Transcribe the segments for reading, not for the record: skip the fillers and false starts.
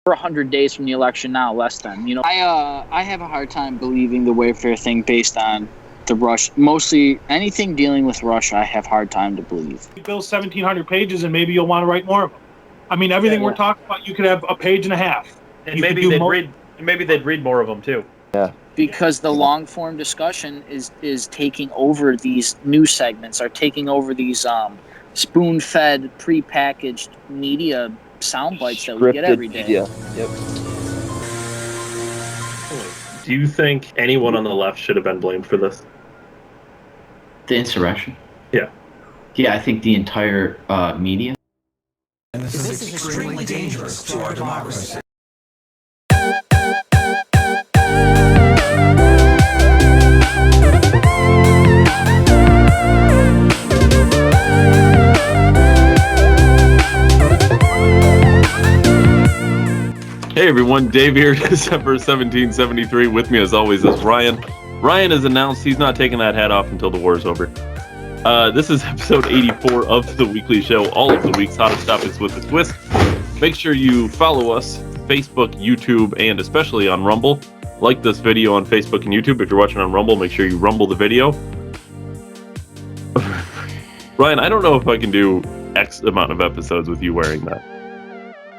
We're 100 days from the election now, less than. I have a hard time believing the Wayfair thing based on the Russia. Mostly anything dealing with Russia, I have a hard time to believe. You fill 1,700 pages, and maybe you'll want to write more of them. I mean, everything we're talking about, you could have a page and a half. And maybe they'd read more of them too. Yeah. Because the long form discussion is taking over these news segments, are taking over these spoon-fed, prepackaged media sound bites that we get every day. Media. Yep. Do you think anyone on the left should have been blamed for this? The insurrection? Yeah. Yeah, I think the entire media. And this is extremely dangerous to our democracy. Hey everyone, Dave here, December 1773. With me as always is Ryan. Ryan has announced he's not taking that hat off until the war is over. This is episode 84 of The Weekly Show, all of the week's hottest topics with a twist. Make sure you follow us, Facebook, YouTube, and especially on Rumble. Like this video on Facebook and YouTube. If you're watching on Rumble, make sure you rumble the video. Ryan, I don't know if I can do X amount of episodes with you wearing that.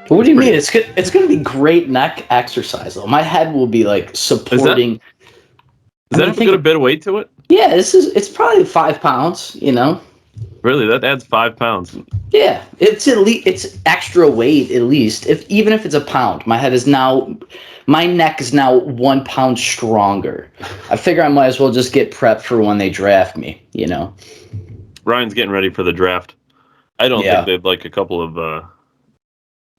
What do you mean? It's going to be great neck exercise, though. My head will be like supporting. Does that have a bit of weight to it? Yeah, it's probably 5 pounds. Really, that adds 5 pounds. Yeah, it's extra weight at least. Even if it's a pound, my neck is now 1 pound stronger. I figure I might as well just get prepped for when they draft me. Ryan's getting ready for the draft. I don't think they'd like a couple of.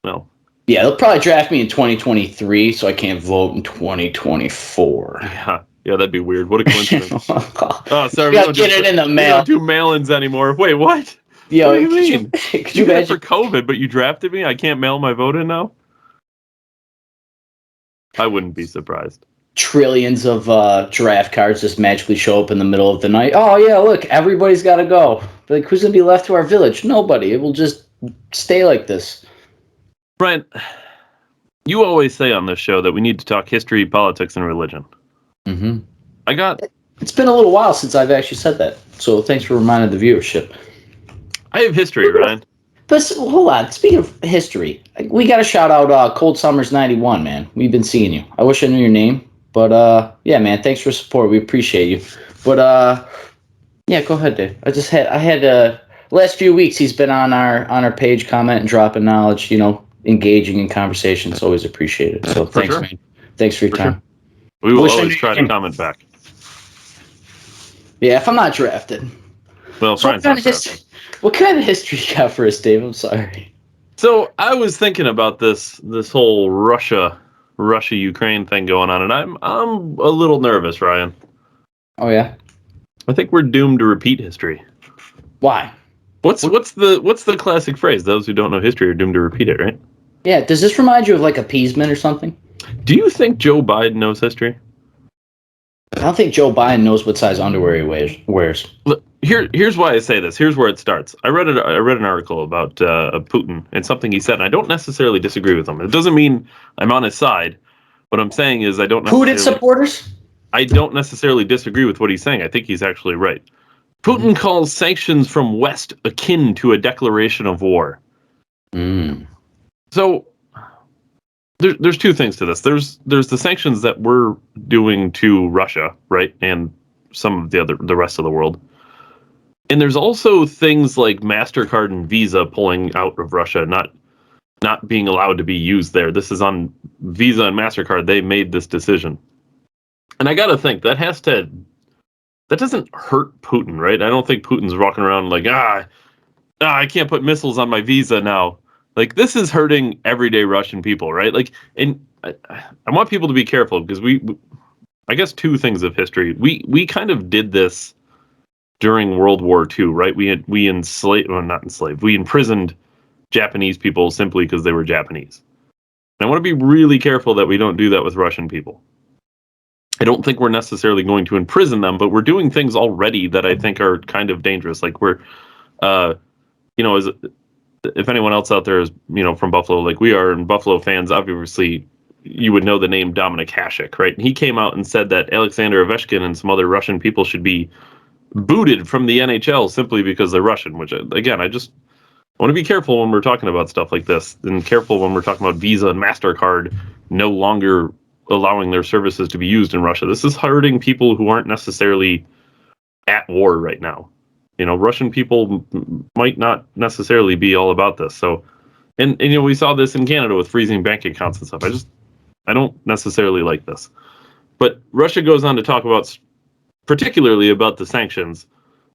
No. Yeah, they'll probably draft me in 2023, so I can't vote in 2024. Yeah, that'd be weird. What a coincidence. Oh, sorry. We gotta get it in the mail. We don't do mail-ins anymore. Wait, what? Yo, what do you mean? Could you imagine? For COVID, but you drafted me? I can't mail my vote in now? I wouldn't be surprised. Trillions of draft cards just magically show up in the middle of the night. Oh, yeah, look, everybody's got to go. Like, who's going to be left to our village? Nobody. It will just stay like this. Brian, you always say on this show that we need to talk history, politics, and religion. Mm-hmm. It's been a little while since I've actually said that, so thanks for reminding the viewership. I have history, Ryan. But hold on, speaking of history, we got to shout out Cold Summers 91, man. We've been seeing you. I wish I knew your name, but yeah, man, thanks for support. We appreciate you. But yeah, go ahead, Dave. I had last few weeks he's been on our page, commenting and dropping knowledge, engaging in conversation. It's always appreciated. So thanks, sure. man. Thanks for your time. Sure. We will always try to comment back. Yeah, if I'm not drafted. Well, so what kind of history you got for us, Dave? I'm sorry. So I was thinking about this whole Russia-Ukraine thing going on, and I'm a little nervous, Ryan. Oh yeah? I think we're doomed to repeat history. Why? What's the classic phrase? Those who don't know history are doomed to repeat it, right? Yeah, does this remind you of like appeasement or something? Do you think Joe Biden knows history? I don't think Joe Biden knows what size underwear he wears. Look, here's why I say this. Here's where it starts. I read an article about Putin and something he said, and I don't necessarily disagree with him. It doesn't mean I'm on his side. What I'm saying is I don't necessarily... Putin supporters? I don't necessarily disagree with what he's saying. I think he's actually right. Putin calls sanctions from West akin to a declaration of war. So there's two things to this. There's the sanctions that we're doing to Russia, right, and some of the rest of the world. And there's also things like MasterCard and Visa pulling out of Russia, not being allowed to be used there. This is on Visa and MasterCard. They made this decision. And I got to think that doesn't hurt Putin, right? I don't think Putin's walking around like, I can't put missiles on my Visa now. Like, this is hurting everyday Russian people, right? Like, and I want people to be careful because I guess two things of history. We kind of did this during World War II, right? We imprisoned Japanese people simply because they were Japanese. And I want to be really careful that we don't do that with Russian people. I don't think we're necessarily going to imprison them, but we're doing things already that I think are kind of dangerous. Like this if anyone else out there is, from Buffalo like we are, and Buffalo fans, obviously, you would know the name Dominik Hasek, right? He came out and said that Alexander Ovechkin and some other Russian people should be booted from the NHL simply because they're Russian, which, again, I want to be careful when we're talking about stuff like this, and careful when we're talking about Visa and MasterCard no longer allowing their services to be used in Russia. This is hurting people who aren't necessarily at war right now. Russian people might not necessarily be all about this. So, and we saw this in Canada with freezing bank accounts and stuff. I don't necessarily like this. But Russia goes on to talk about, particularly about the sanctions.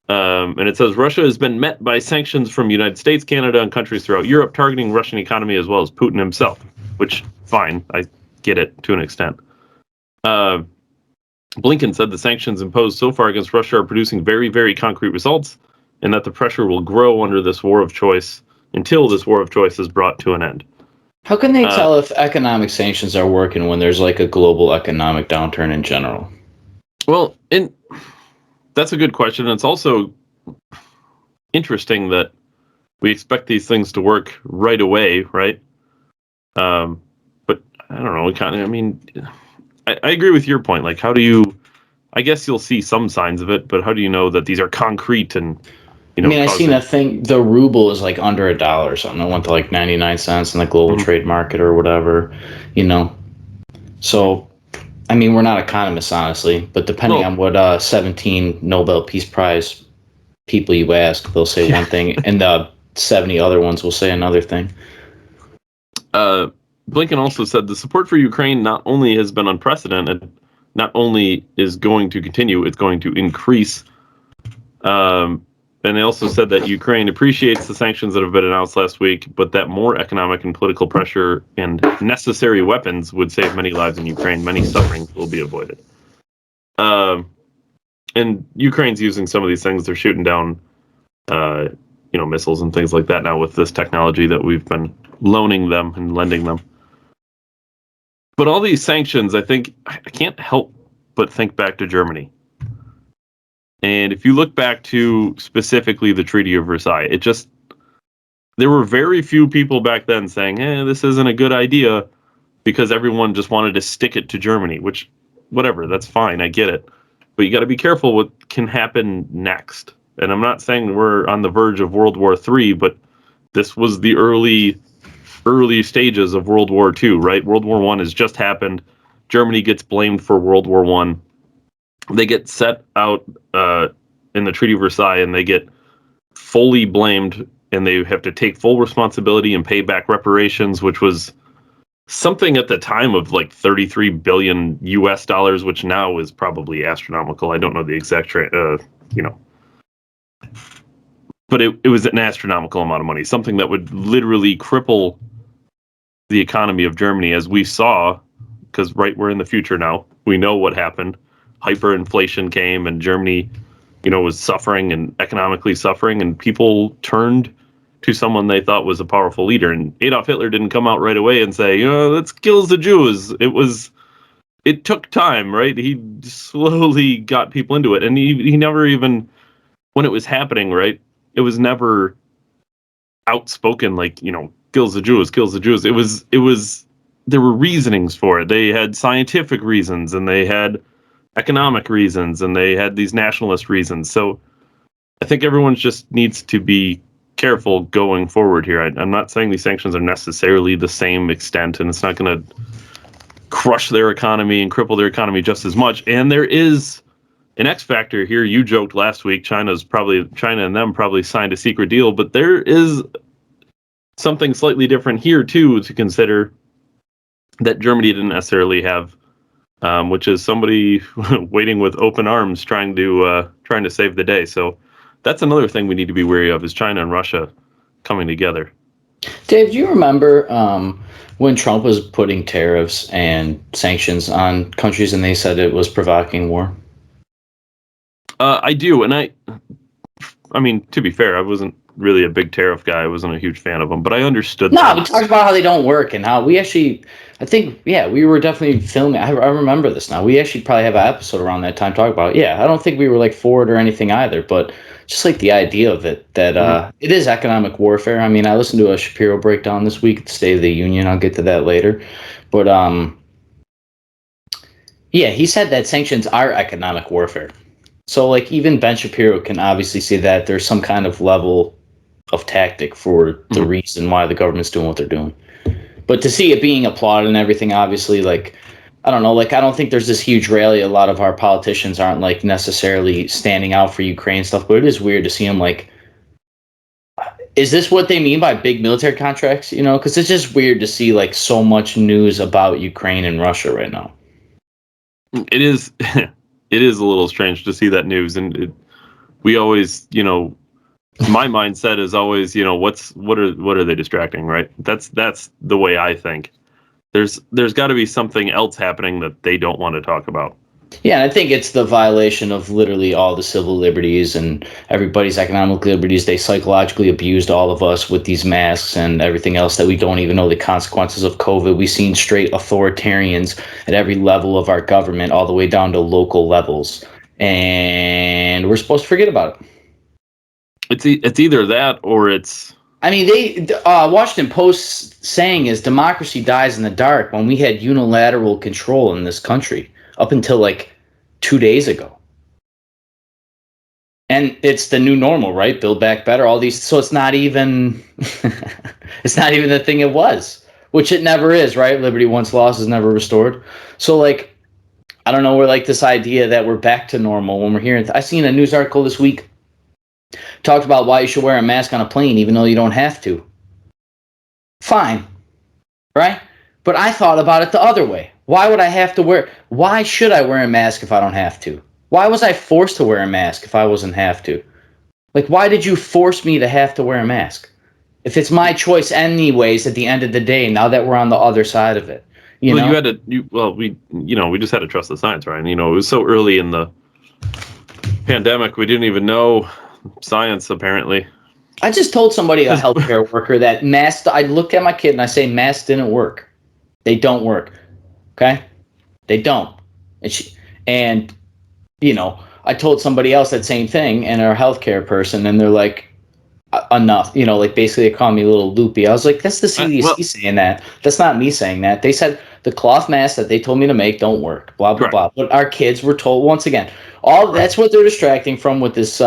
And it says Russia has been met by sanctions from the United States, Canada, and countries throughout Europe, targeting Russian economy as well as Putin himself. Which, fine, I get it to an extent. Blinken said the sanctions imposed so far against Russia are producing very, very concrete results, and that the pressure will grow under this war of choice until this war of choice is brought to an end. How can they tell if economic sanctions are working when there's like a global economic downturn in general? Well, that's a good question. And it's also interesting that we expect these things to work right away, right? But I don't know. I agree with your point. Like, how do you? I guess you'll see some signs of it, but how do you know that these are concrete and? I seen that thing. The ruble is like under $1 or something. It went to like 99 cents in the global trade market or whatever. So, we're not economists, honestly, but depending on what 17 Nobel Peace Prize people you ask, they'll say one thing, and the 70 other ones will say another thing. Blinken also said the support for Ukraine not only has been unprecedented, not only is going to continue, it's going to increase. And they also said that Ukraine appreciates the sanctions that have been announced last week, but that more economic and political pressure and necessary weapons would save many lives in Ukraine. Many sufferings will be avoided. And Ukraine's using some of these things. They're shooting down, missiles and things like that now with this technology that we've been loaning them and lending them. But all these sanctions, I think, I can't help but think back to Germany. And if you look back to specifically the Treaty of Versailles, there were very few people back then saying, this isn't a good idea, because everyone just wanted to stick it to Germany, which, whatever, that's fine, I get it. But you got to be careful what can happen next. And I'm not saying we're on the verge of World War III, but this was the early stages of World War II, right? World War I has just happened. Germany gets blamed for World War I. They get set out in the Treaty of Versailles, and they get fully blamed, and they have to take full responsibility and pay back reparations, which was something at the time of like $33 billion US, which now is probably astronomical. I don't know the exact, but it was an astronomical amount of money, something that would literally cripple the economy of Germany, as we saw, because we're in the future now. We know what happened. Hyperinflation came, and Germany, was suffering and economically suffering, and people turned to someone they thought was a powerful leader. And Adolf Hitler didn't come out right away and say, let's kill the Jews. It took time, right? He slowly got people into it, and he never even, when it was happening, right, it was never outspoken like, kills the Jews. There were reasonings for it. They had scientific reasons, and they had economic reasons, and they had these nationalist reasons. So I think everyone just needs to be careful going forward here. I'm not saying these sanctions are necessarily the same extent, and it's not going to crush their economy and cripple their economy just as much. And there is an X factor here. You joked last week, China and them probably signed a secret deal, but there is something slightly different here too to consider that Germany didn't necessarily have, which is somebody waiting with open arms trying to save the day. So that's another thing we need to be wary of, is China and Russia coming together. Dave, do you remember when Trump was putting tariffs and sanctions on countries and they said it was provoking war? I do, and I mean, to be fair, I wasn't really a big tariff guy. I wasn't a huge fan of them, but I understood. No, we talked about how they don't work and how we actually, I think, yeah, we were definitely filming. I remember this now. We actually probably have an episode around that time talking about it. Yeah, I don't think we were like for it or anything either, but just like the idea of it, that it is economic warfare. I mean, I listened to a Shapiro breakdown this week at the State of the Union. I'll get to that later. But yeah, he said that sanctions are economic warfare. So like even Ben Shapiro can obviously see that there's some kind of level of tactic for the reason why the government's doing what they're doing. But to see it being applauded and everything, obviously, like, I don't know, like, I don't think there's this huge rally. A lot of our politicians aren't like necessarily standing out for Ukraine stuff, but it is weird to see them like, is this what they mean by big military contracts? You know, because it's just weird to see like so much news about Ukraine and Russia right now. It is, it is a little strange to see that news, and we always, you know, my mindset is always, you know, what are they distracting, right? That's the way I think. There's got to be something else happening that they don't want to talk about. Yeah, and I think it's the violation of literally all the civil liberties and everybody's economic liberties. They psychologically abused all of us with these masks and everything else that we don't even know the consequences of COVID. We've seen straight authoritarians at every level of our government, all the way down to local levels. And we're supposed to forget about it. It's either that or it's... I mean, Washington Post saying is democracy dies in the dark when we had unilateral control in this country up until like 2 days ago. And it's the new normal, right? Build back better, all these. So it's not even, it's not even the thing it was, which it never is, right? Liberty once lost is never restored. So like, I don't know, we're like this idea that we're back to normal when we're hearing, I seen a news article this week, talked about why you should wear a mask on a plane, even though you don't have to. Fine, right? But I thought about it the other way. Why would I have to wear? Why should I wear a mask if I don't have to? Why was I forced to wear a mask if I wasn't have to? Like, why did you force me to have to wear a mask? If it's my choice anyways, at the end of the day, now that we're on the other side of it. You know? We just had to trust the science, right? And, you know, it was so early in the pandemic, we didn't even know science, apparently. I just told somebody, a healthcare worker, that masks, I look at my kid and I say, masks didn't work. They don't work. Okay? They don't. And you know, I told somebody else that same thing, and a healthcare person, and they're like, enough. You know, like basically they call me a little loopy. I was like, that's the CDC saying that. That's not me saying that. They said the cloth masks that they told me to make don't work. Blah, blah, blah. But our kids were told, once again, that's what they're distracting from with this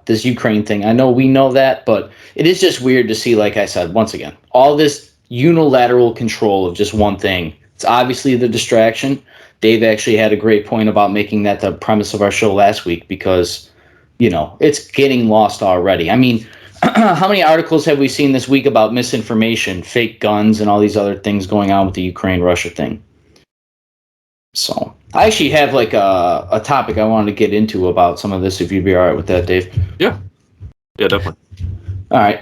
this Ukraine thing. I know we know that, but it is just weird to see, like I said, once again, all this unilateral control of just one thing. It's obviously the distraction. Dave actually had a great point about making that the premise of our show last week because, you know, it's getting lost already. I mean, how many articles have we seen this week about misinformation, fake guns, and all these other things going on with the Ukraine-Russia thing? So I actually have like a topic I wanted to get into about some of this, if you'd be all right with that, Dave. Yeah, definitely. All right.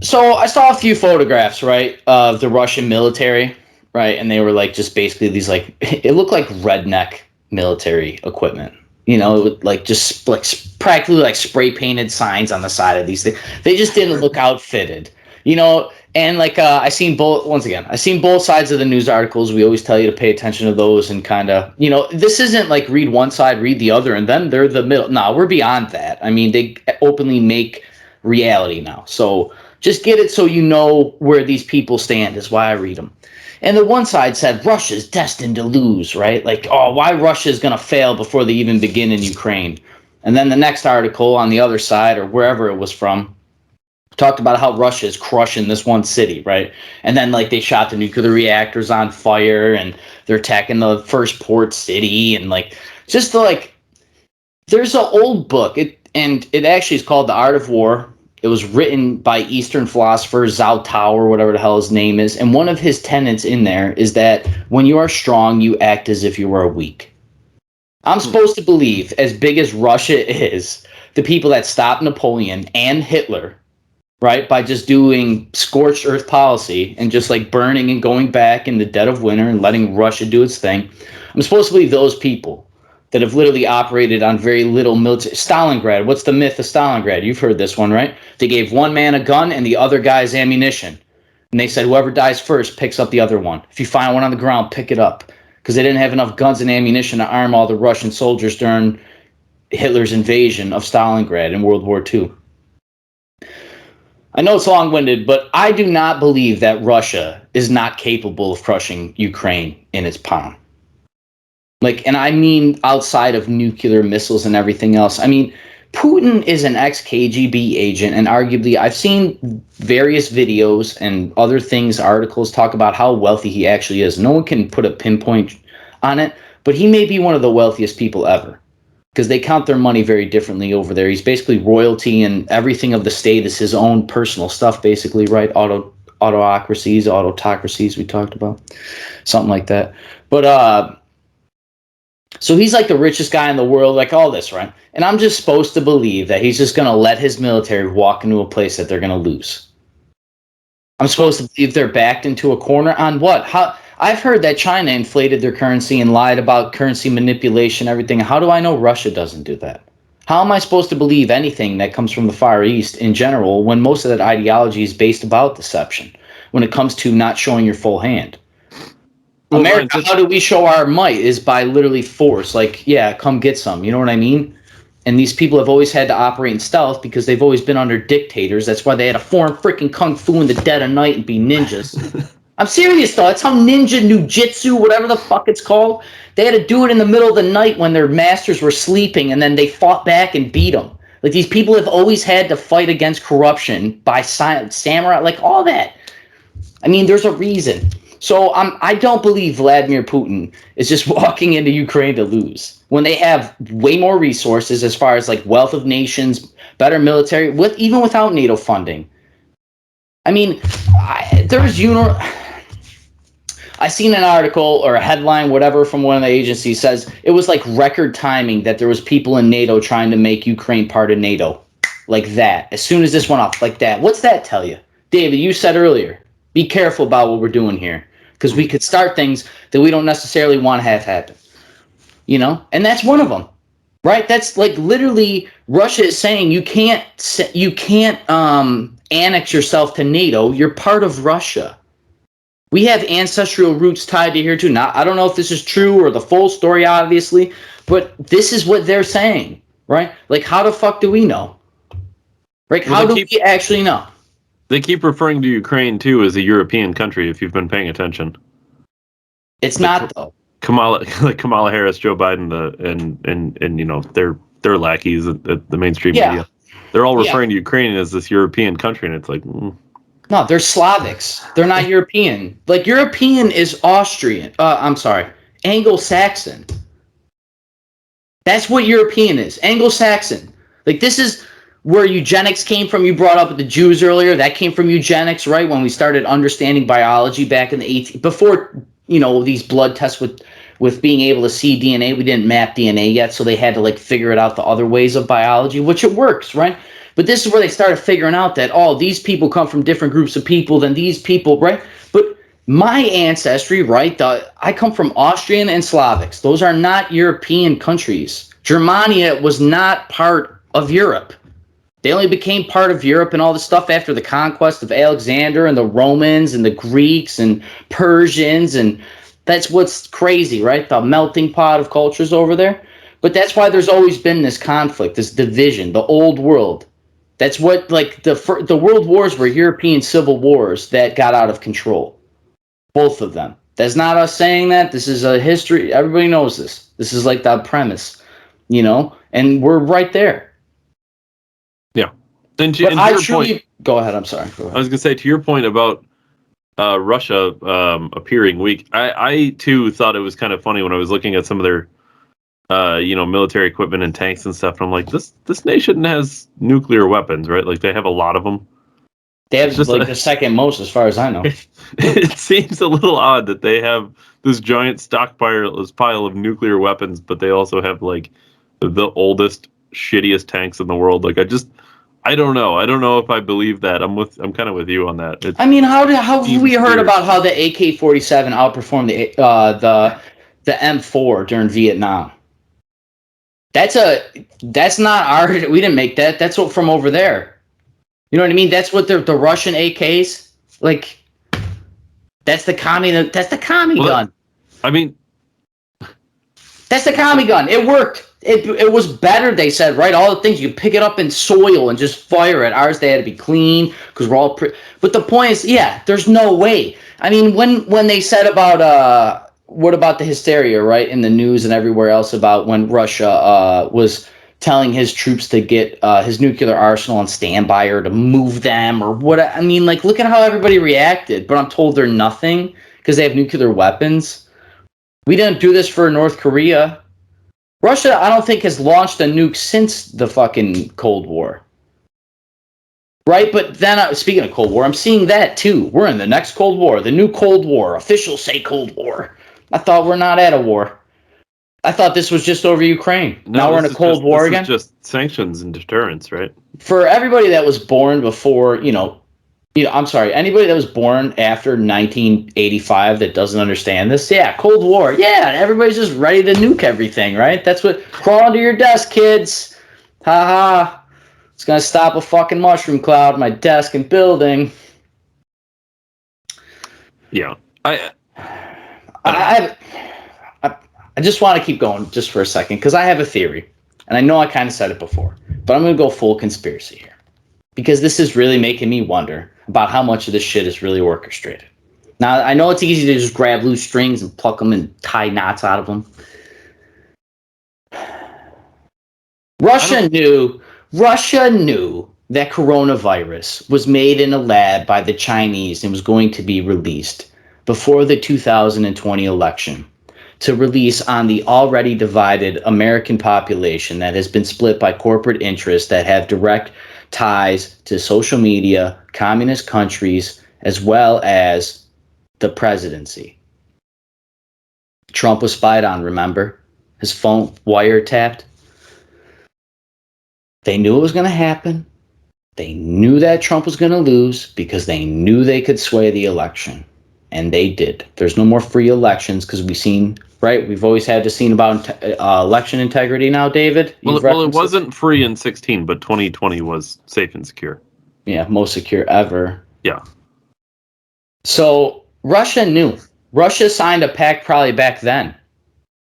So I saw a few photographs, right, of the Russian military, right, and they were like just basically these like, it looked like redneck military equipment, you know, it would like just like practically like spray painted signs on the side of these things. They just didn't look outfitted, you know. And like I seen both sides of the news articles. We always tell you to pay attention to those and kind of, you know, this isn't like read one side, read the other, and then they're the middle. No, we're beyond that. I mean, they openly make reality now. So just get it so you know where these people stand is why I read them. And the one side said Russia's destined to lose, right? Like, oh, why Russia's going to fail before they even begin in Ukraine. And then the next article on the other side, or wherever it was from, talked about how Russia is crushing this one city, right? And then like they shot the nuclear reactors on fire and they're attacking the first port city, and like just like there's an old book, and it actually is called The Art of War. It was written by Eastern philosopher Zhao Tao, or whatever the hell his name is. And one of his tenets in there is that when you are strong, you act as if you were weak. I'm supposed to believe, as big as Russia is, the people that stopped Napoleon and Hitler, right, by just doing scorched earth policy and just like burning and going back in the dead of winter and letting Russia do its thing, I'm supposed to believe those people that have literally operated on very little military. Stalingrad. What's the myth of Stalingrad? You've heard this one, right? They gave one man a gun and the other guy's ammunition. And they said whoever dies first picks up the other one. If you find one on the ground, pick it up. Because they didn't have enough guns and ammunition to arm all the Russian soldiers during Hitler's invasion of Stalingrad in World War II. I know it's long-winded, but I do not believe that Russia is not capable of crushing Ukraine in its palm. Like, and I mean outside of nuclear missiles and everything else. I mean, Putin is an ex-KGB agent, and arguably I've seen various videos and other things, articles talk about how wealthy he actually is. No one can put a pinpoint on it, but he may be one of the wealthiest people ever because they count their money very differently over there. He's basically royalty, and everything of the state is his own personal stuff, basically, right? Autocracies we talked about, something like that. But so he's like the richest guy in the world, like all this, right? And I'm just supposed to believe that he's just going to let his military walk into a place that they're going to lose. I'm supposed to believe they're backed into a corner on what? How? I've heard that China inflated their currency and lied about currency manipulation, everything. How do I know Russia doesn't do that? How am I supposed to believe anything that comes from the Far East in general when most of that ideology is based about deception when it comes to not showing your full hand? Well, America, how do we show our might is by literally force. Like, yeah, come get some. You know what I mean? And these people have always had to operate in stealth because they've always been under dictators. That's why they had to form freaking kung fu in the dead of night and be ninjas. I'm serious, though. That's how ninja, nujitsu, whatever the fuck it's called. They had to do it in the middle of the night when their masters were sleeping, and then they fought back and beat them. Like, these people have always had to fight against corruption by samurai, like all that. I mean, there's a reason. So I don't believe Vladimir Putin is just walking into Ukraine to lose when they have way more resources as far as like wealth of nations, better military, even without NATO funding. I mean, I seen an article or a headline, whatever, from one of the agencies says it was like record timing that there was people in NATO trying to make Ukraine part of NATO, like that. As soon as this went off, like that. What's that tell you, David? You said earlier, be careful about what we're doing here because we could start things that we don't necessarily want to have happen. You know, and that's one of them, right? That's like literally Russia is saying you can't annex yourself to NATO. You're part of Russia. We have ancestral roots tied to here too. Now, I don't know if this is true or the full story, obviously, but this is what they're saying, right? Like, how the fuck do we know? Right? How do we actually know? They keep referring to Ukraine too as a European country. If you've been paying attention, it's not though. Kamala Harris, Joe Biden, and you know they're lackeys at the mainstream media. They're all referring to Ukraine as this European country, and it's like. No, they're Slavics. They're not European. Like, European is Austrian. Anglo-Saxon. That's what European is. Anglo-Saxon. Like, this is where eugenics came from. You brought up the Jews earlier. That came from eugenics, right? When we started understanding biology back in the 18th. Before, you know, these blood tests with being able to see DNA. We didn't map DNA yet, so they had to, like, figure it out the other ways of biology, which it works, right? But this is where they started figuring out that, these people come from different groups of people than these people, right? But my ancestry, right, I come from Austrian and Slavics. Those are not European countries. Germania was not part of Europe. They only became part of Europe and all this stuff after the conquest of Alexander and the Romans and the Greeks and Persians. And that's what's crazy, right? The melting pot of cultures over there. But that's why there's always been this conflict, this division, the old world. That's what, like, the world wars were European civil wars that got out of control. Both of them. That's not us saying that. This is a history. Everybody knows this. This is like the premise, you know? And we're right there. Yeah. And to your point, go ahead. I'm sorry. Go ahead. I was going to say, to your point about Russia appearing weak, I, too, thought it was kind of funny when I was looking at some of their military equipment and tanks and stuff. And I'm like, this nation has nuclear weapons, right? Like, they have a lot of them. They have the second most, as far as I know. It seems a little odd that they have this giant stockpile of nuclear weapons, but they also have like the oldest, shittiest tanks in the world. Like, I don't know. I don't know if I believe that. I'm kind of with you on that. How have we heard about how the AK-47 outperformed the M4 during Vietnam? That's not our. We didn't make that. That's what from over there. You know what I mean? That's what the Russian AKs like. That's the commie gun. I mean, that's the commie gun. It worked. It was better. They said right. All the things you pick it up in soil and just fire it. Ours they had to be clean because we're all. But the point is, yeah, there's no way. I mean, when they said about what about the hysteria, right, in the news and everywhere else about when Russia was telling his troops to get his nuclear arsenal on standby or to move them or what? I mean, like, look at how everybody reacted. But I'm told they're nothing because they have nuclear weapons. We didn't do this for North Korea. Russia, I don't think, has launched a nuke since the fucking Cold War. Right? But then, speaking of Cold War, I'm seeing that too. We're in the next Cold War, the new Cold War. Officials say Cold War. I thought we're not at a war. I thought this was just over Ukraine. No, now we're in a Cold War again. This is just sanctions and deterrence, right? For everybody that was born before, I'm sorry, anybody that was born after 1985 that doesn't understand this, yeah, Cold War. Yeah, everybody's just ready to nuke everything, right? That's what, crawl under your desk, kids. Ha ha. It's going to stop a fucking mushroom cloud in my desk and building. Yeah. I just want to keep going just for a second because I have a theory, and I know I kind of said it before, but I'm going to go full conspiracy here because this is really making me wonder about how much of this shit is really orchestrated. Now, I know it's easy to just grab loose strings and pluck them and tie knots out of them. Russia knew that coronavirus was made in a lab by the Chinese and was going to be released before the 2020 election to release on the already divided American population that has been split by corporate interests that have direct ties to social media, communist countries, as well as the presidency. Trump was spied on, remember? His phone wiretapped. They knew it was going to happen. They knew that Trump was going to lose because they knew they could sway the election. And they did. There's no more free elections because we've seen, right? We've always had this scene about election integrity now, David. Well, it wasn't free in 16, but 2020 was safe and secure. Yeah, most secure ever. Yeah. So Russia knew. Russia signed a pact probably back then.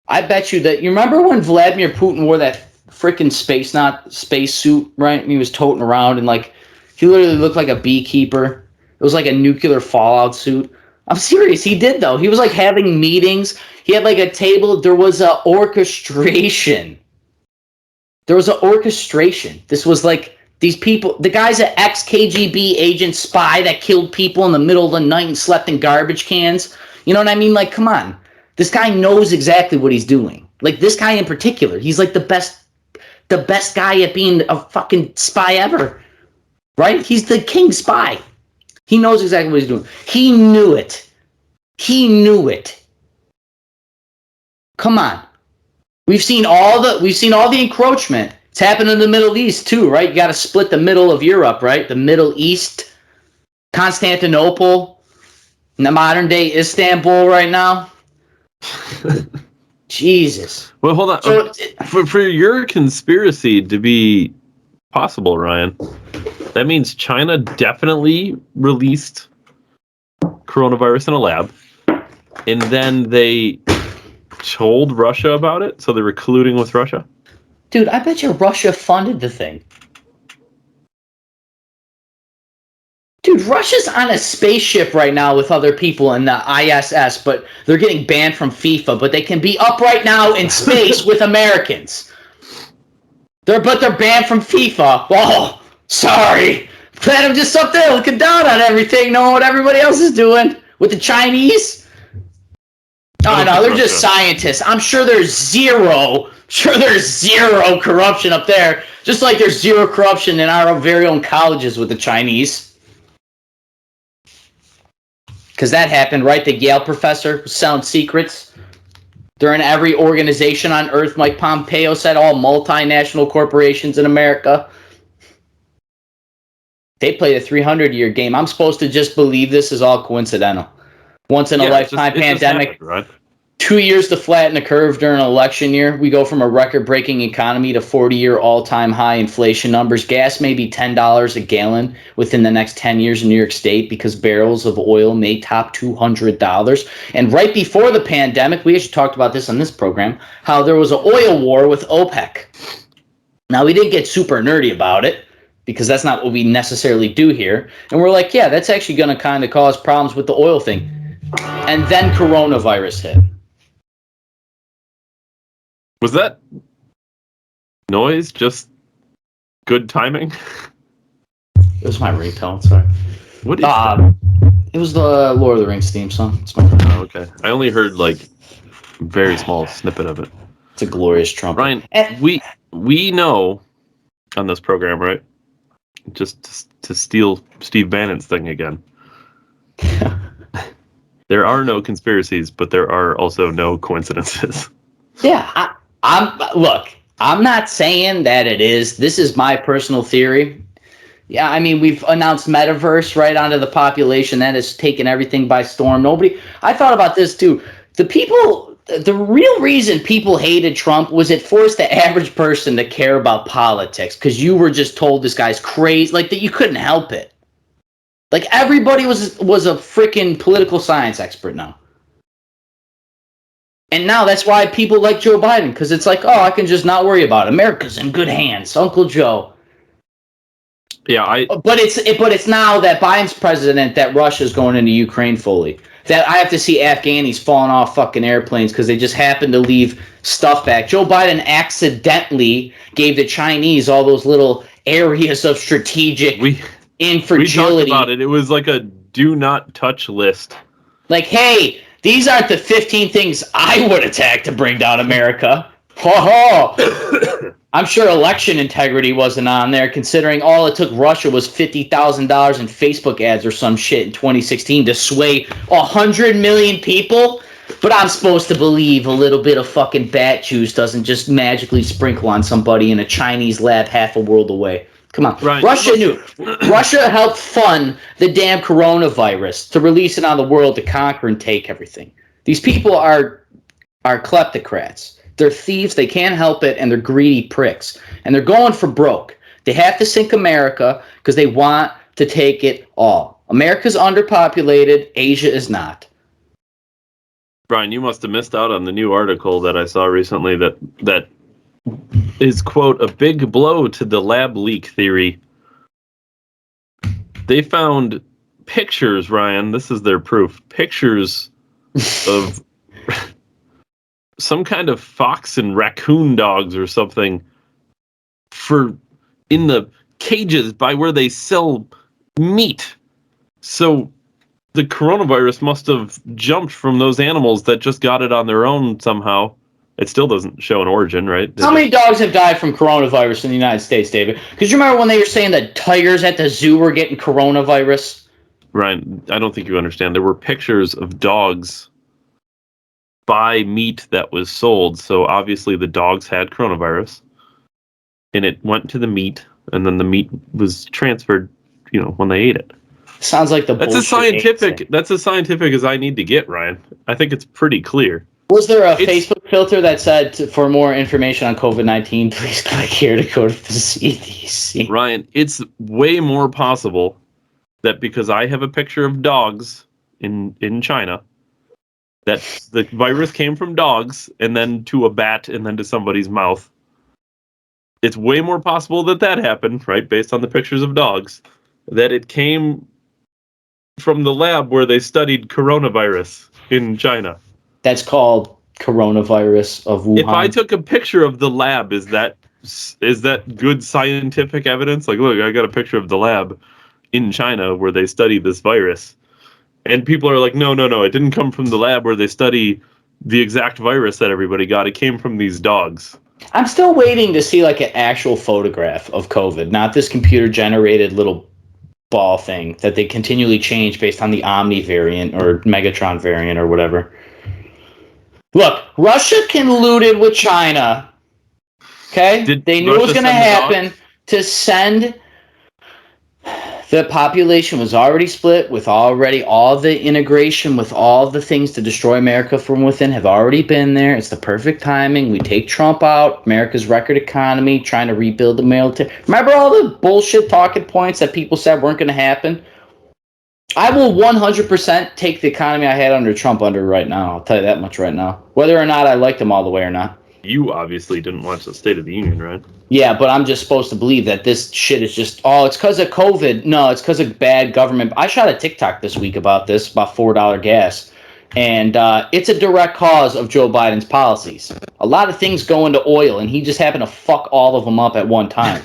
I bet you that, you remember when Vladimir Putin wore that freaking space suit, right? And he was toting around and like, he literally looked like a beekeeper. It was like a nuclear fallout suit. I'm serious. He did, though. He was like having meetings. He had like a table. There was an orchestration. This was like these people. The guy's an ex-KGB agent spy that killed people in the middle of the night and slept in garbage cans. You know what I mean? Like, come on. This guy knows exactly what he's doing. Like, this guy in particular. He's like the best guy at being a fucking spy ever. Right? He's the king spy. He knows exactly what he's doing. He knew it. Come on. We've seen all the encroachment. It's happened in the Middle East too, right? You got to split the middle of Europe, right? The Middle East, Constantinople, in the modern day Istanbul right now. Jesus. Well, hold on. So, for your conspiracy to be possible, Ryan, that means China definitely released coronavirus in a lab, and then they told Russia about it, so they were colluding with Russia? Dude, I bet you Russia funded the thing. Dude, Russia's on a spaceship right now with other people in the ISS, but they're getting banned from FIFA, but they can be up right now in space with Americans. But they're banned from FIFA. Oh, sorry. Glad I'm just up there looking down on everything, knowing what everybody else is doing with the Chinese. Oh, no, they're just scientists. I'm sure there's zero corruption up there, just like there's zero corruption in our very own colleges with the Chinese. Because that happened, right? The Yale professor was selling secrets. They're in every organization on Earth. Mike Pompeo said all multinational corporations in America. They played a 300-year game. I'm supposed to just believe this is all coincidental. Once in a lifetime pandemic. Happened, right? 2 years to flatten the curve during an election year. We go from a record-breaking economy to 40-year all-time high inflation numbers. Gas may be $10 a gallon within the next 10 years in New York State because barrels of oil may top $200. And right before the pandemic, we actually talked about this on this program, how there was an oil war with OPEC. Now, we didn't get super nerdy about it because that's not what we necessarily do here. And we're like, yeah, that's actually going to kind of cause problems with the oil thing. And then coronavirus hit. Was that noise just good timing? It was my ringtone, sorry. What is that? It was the Lord of the Rings theme song. It's my Oh, okay. I only heard like a very small snippet of it. It's a glorious trumpet. Ryan, we know on this program, right? Just to steal Steve Bannon's thing again. There are no conspiracies, but there are also no coincidences. Yeah, I'm not saying that it is. This is my personal theory. Yeah, I mean, we've announced metaverse right onto the population. That has taken everything by storm. I thought about this too. The real reason people hated Trump was it forced the average person to care about politics because you were just told this guy's crazy, like that you couldn't help it. Like everybody was a freaking political science expert now. And now that's why people like Joe Biden, because it's like, oh, I can just not worry about it. America's in good hands, Uncle Joe. Yeah, But it's now that Biden's president that Russia's going into Ukraine fully. That I have to see Afghanis falling off fucking airplanes because they just happened to leave stuff back. Joe Biden accidentally gave the Chinese all those little areas of strategic infragility. We talked about it. It was like a do not touch list. Like, hey, these aren't the 15 things I would attack to bring down America. I'm sure election integrity wasn't on there, considering all it took Russia was $50,000 in Facebook ads or some shit in 2016 to sway 100 million people. But I'm supposed to believe a little bit of fucking bat juice doesn't just magically sprinkle on somebody in a Chinese lab half a world away. Come on. Right. Russia knew. Russia helped fund the damn coronavirus to release it on the world to conquer and take everything. These people are kleptocrats. They're thieves. They can't help it, and they're greedy pricks. And they're going for broke. They have to sink America because they want to take it all. America's underpopulated. Asia is not. Brian, you must have missed out on the new article that I saw recently that is, quote, a big blow to the lab leak theory. They found pictures, Ryan, this is their proof, pictures of some kind of fox and raccoon dogs or something in the cages by where they sell meat. So the coronavirus must have jumped from those animals that just got it on their own somehow. It still doesn't show an origin, right? How many dogs have died from coronavirus in the United States, David? Because you remember when they were saying that tigers at the zoo were getting coronavirus? Ryan, I don't think you understand. There were pictures of dogs by meat that was sold. So obviously the dogs had coronavirus. And it went to the meat, and then the meat was transferred, when they ate it. Sounds like that's as scientific as I need to get, Ryan. I think it's pretty clear. Was there a Facebook filter that said, for more information on COVID-19, please click here to go to the CDC? Ryan, it's way more possible that because I have a picture of dogs in China, that the virus came from dogs and then to a bat and then to somebody's mouth. It's way more possible that happened, right, based on the pictures of dogs, that it came from the lab where they studied coronavirus in China. That's called coronavirus of Wuhan. If I took a picture of the lab, is that good scientific evidence? Like, look, I got a picture of the lab in China where they study this virus. And people are like, no, it didn't come from the lab where they study the exact virus that everybody got. It came from these dogs. I'm still waiting to see like an actual photograph of COVID, not this computer-generated little ball thing that they continually change based on the Omni variant or Megatron variant or whatever. Look, Russia colluded with China. Okay? They knew it was going to happen to send The population was already split with already all the integration with all the things to destroy America from within have already been there. It's the perfect timing. We take Trump out, America's record economy, trying to rebuild the military. Remember all the bullshit talking points that people said weren't going to happen? I will 100% take the economy I had under Trump under right now. I'll tell you that much right now. Whether or not I liked him all the way or not. You obviously didn't watch the State of the Union, right? Yeah, but I'm just supposed to believe that this shit is just, it's because of COVID. No, it's because of bad government. I shot a TikTok this week about this, about $4 gas. And it's a direct cause of Joe Biden's policies. A lot of things go into oil, and he just happened to fuck all of them up at one time.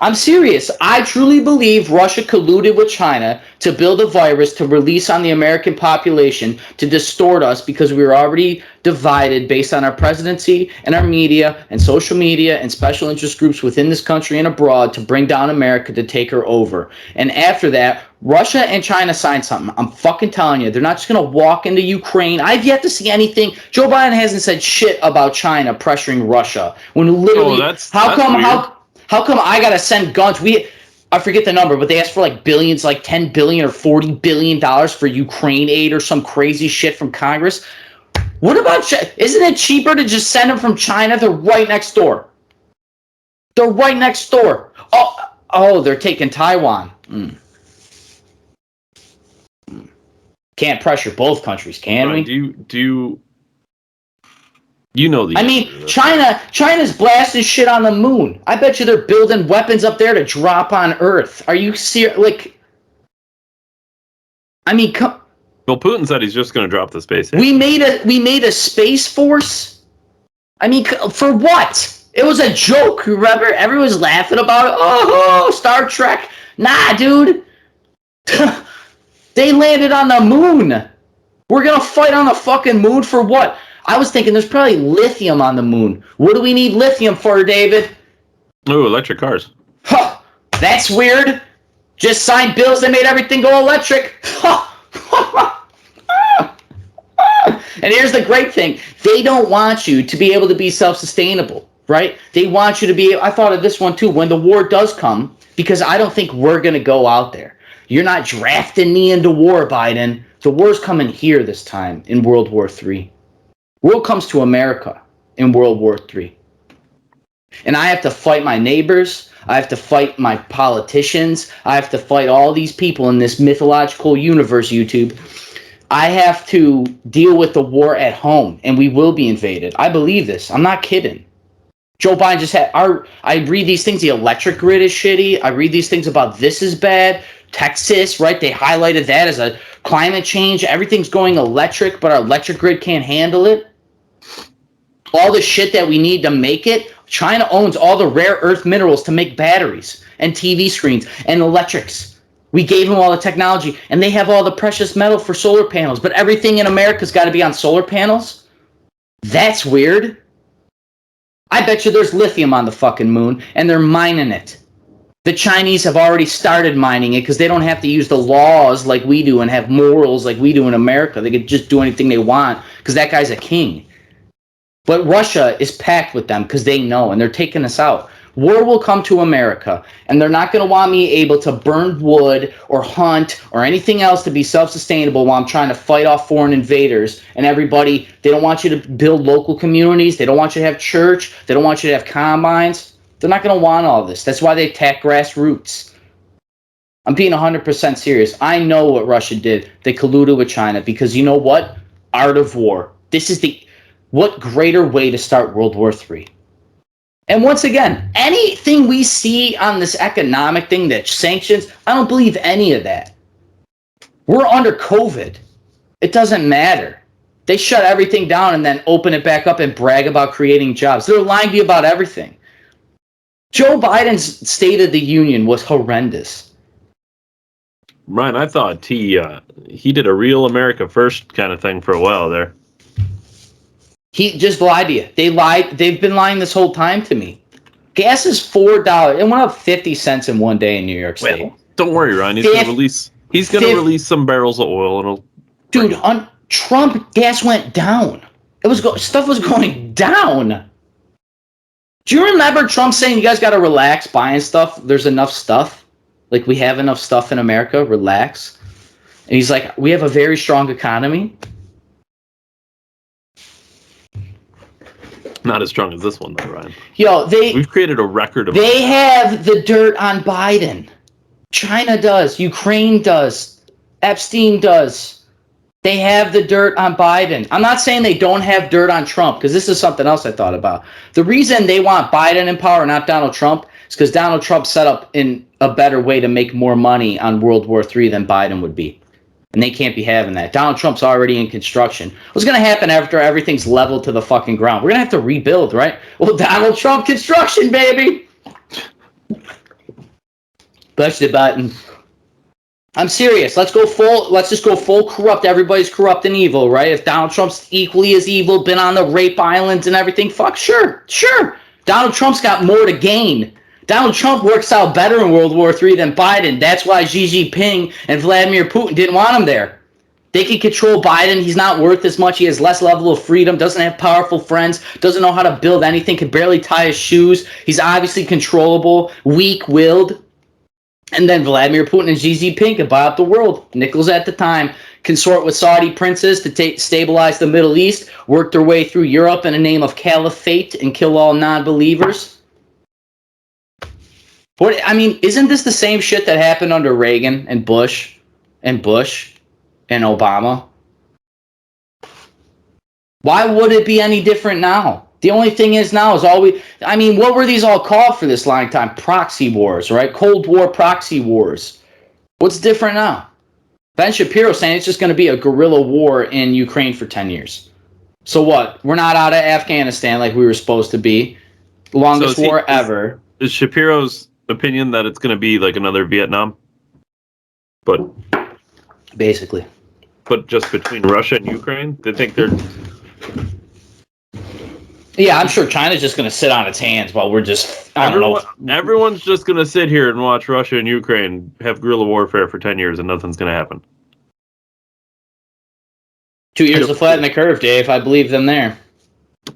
I'm serious. I truly believe Russia colluded with China to build a virus to release on the American population to distort us because we were already divided based on our presidency and our media and social media and special interest groups within this country and abroad to bring down America to take her over. And after that, Russia and China signed something. I'm fucking telling you, they're not just going to walk into Ukraine. I've yet to see anything. Joe Biden hasn't said shit about China pressuring Russia. When literally, how come I gotta send guns? I forget the number, but they asked for like billions, like $10 billion or $40 billion for Ukraine aid or some crazy shit from Congress. What about? Isn't it cheaper to just send them from China? They're right next door. They're right next door. Oh, they're taking Taiwan. Can't pressure both countries, can we? Do you? You know the. I mean, China's blasting shit on the moon. I bet you they're building weapons up there to drop on Earth. Are you serious? Like, I mean, well, Putin said he's just going to drop the space. We made a space force. I mean, for what? It was a joke. Remember, everyone was laughing about it. Oh, Star Trek. Nah, dude. They landed on the moon. We're gonna fight on the fucking moon for what? I was thinking there's probably lithium on the moon. What do we need lithium for, David? Oh, electric cars. Huh, that's weird. Just signed bills that made everything go electric. And here's the great thing. They don't want you to be able to be self-sustainable, right? They want you to be, I thought of this one too, when the war does come, because I don't think we're going to go out there. You're not drafting me into war, Biden. The war's coming here this time in World War III. World comes to America in World War III. And I have to fight my neighbors. I have to fight my politicians. I have to fight all these people in this mythological universe, YouTube. I have to deal with the war at home, and we will be invaded. I believe this. I'm not kidding. Joe Biden just had I read these things. The electric grid is shitty. I read these things about this is bad. Texas, right? They highlighted that as a climate change. Everything's going electric, but our electric grid can't handle it. All the shit that we need to make it. China owns all the rare earth minerals to make batteries and TV screens and electrics. We gave them all the technology, and they have all the precious metal for solar panels, but everything in America's got to be on solar panels? That's weird. I bet you there's lithium on the fucking moon, and they're mining it. The Chinese have already started mining it because they don't have to use the laws like we do and have morals like we do in America. They could just do anything they want because that guy's a king. But Russia is packed with them because they know, and they're taking us out. War will come to America, and they're not going to want me able to burn wood or hunt or anything else to be self-sustainable while I'm trying to fight off foreign invaders. And everybody, they don't want you to build local communities. They don't want you to have church. They don't want you to have combines. They're not going to want all this. That's why they attack grassroots. I'm being 100% serious. I know what Russia did. They colluded with China because you know what? Art of war. What greater way to start World War III? And once again, anything we see on this economic thing, that sanctions, I don't believe any of that. We're under COVID. It doesn't matter. They shut everything down and then open it back up and brag about creating jobs. They're lying to you about everything. Joe Biden's State of the Union was horrendous. Ryan, I thought he did a real America First kind of thing for a while there. He just lied to you. They lied. They've been lying this whole time to me. Gas is $4. It went up 50 cents in one day in New York State. Well, don't worry, Ryan. He's going to release some barrels of oil. Dude, on Trump, gas went down. Stuff was going down. Do you remember Trump saying you guys got to relax buying stuff? There's enough stuff. Like, we have enough stuff in America. Relax. And he's like, we have a very strong economy. Not as strong as this one, though, Ryan. Yo, we've created a record of. They have the dirt on Biden. China does. Ukraine does. Epstein does. They have the dirt on Biden. I'm not saying they don't have dirt on Trump, because this is something else I thought about. The reason they want Biden in power, not Donald Trump, is because Donald Trump set up in a better way to make more money on World War III than Biden would be. And they can't be having that. Donald Trump's already in construction. What's going to happen after everything's leveled to the fucking ground? We're going to have to rebuild, right? Well, Donald Trump construction, baby. Push the button. I'm serious. Let's just go full corrupt. Everybody's corrupt and evil, right? If Donald Trump's equally as evil, been on the rape islands and everything, fuck, sure. Donald Trump's got more to gain. Donald Trump works out better in World War III than Biden. That's why Xi Jinping and Vladimir Putin didn't want him there. They can control Biden. He's not worth as much. He has less level of freedom, doesn't have powerful friends, doesn't know how to build anything, can barely tie his shoes. He's obviously controllable, weak-willed. And then Vladimir Putin and Xi Jinping can buy up the world. Nickels at the time. Consort with Saudi princes to stabilize the Middle East, work their way through Europe in the name of caliphate and kill all non-believers. Isn't this the same shit that happened under Reagan and Bush and Obama? Why would it be any different now? The only thing is now is what were these all called for this long time? Proxy wars, right? Cold War proxy wars. What's different now? Ben Shapiro saying it's just going to be a guerrilla war in Ukraine for 10 years. So what? We're not out of Afghanistan like we were supposed to be. Longest war ever. Is Shapiro's opinion that it's going to be like another Vietnam? But basically. But just between Russia and Ukraine? They think they're... Yeah, I'm sure China's just going to sit on its hands while we're just... I don't know. Everyone's just going to sit here and watch Russia and Ukraine have guerrilla warfare for 10 years and nothing's going to happen. 2 years to flatten the curve, Dave. I believe them there.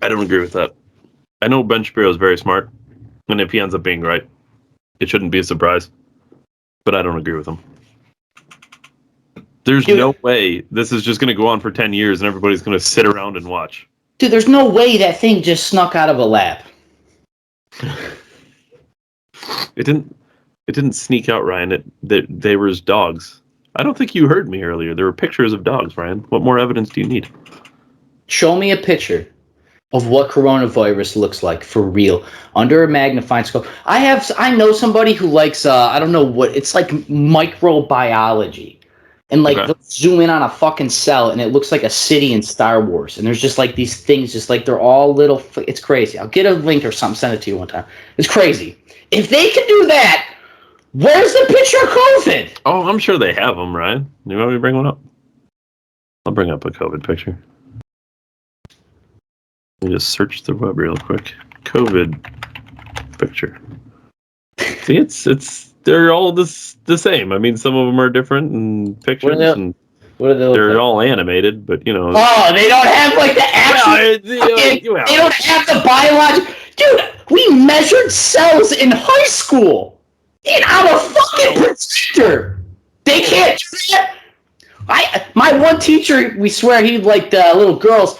I don't agree with that. I know Ben Shapiro is very smart, and if he ends up being right, it shouldn't be a surprise. But I don't agree with him. There's no way this is just going to go on for 10 years and everybody's going to sit around and watch. Dude, there's no way that thing just snuck out of a lab. It didn't sneak out, Ryan. They were his dogs. I don't think you heard me earlier. There were pictures of dogs, Ryan. What more evidence do you need? Show me a picture of what coronavirus looks like for real under a magnifying scope. I know somebody who likes I don't know what it's like, microbiology. And they'll zoom in on a fucking cell and it looks like a city in Star Wars. And there's just like these things, just like they're all little. It's crazy. I'll get a link or something, send it to you one time. It's crazy. If they can do that, where's the picture of COVID? Oh, I'm sure they have them, Ryan. You want me to bring one up? I'll bring up a COVID picture. Let me just search the web real quick. COVID picture. See, they're all the same. I mean, some of them are different in pictures, they're all animated, but you know. Oh, they don't have like the actual. They don't have the biological. Dude, we measured cells in high school. On a fucking projector. They can't do that. My one teacher, we swear he liked little girls.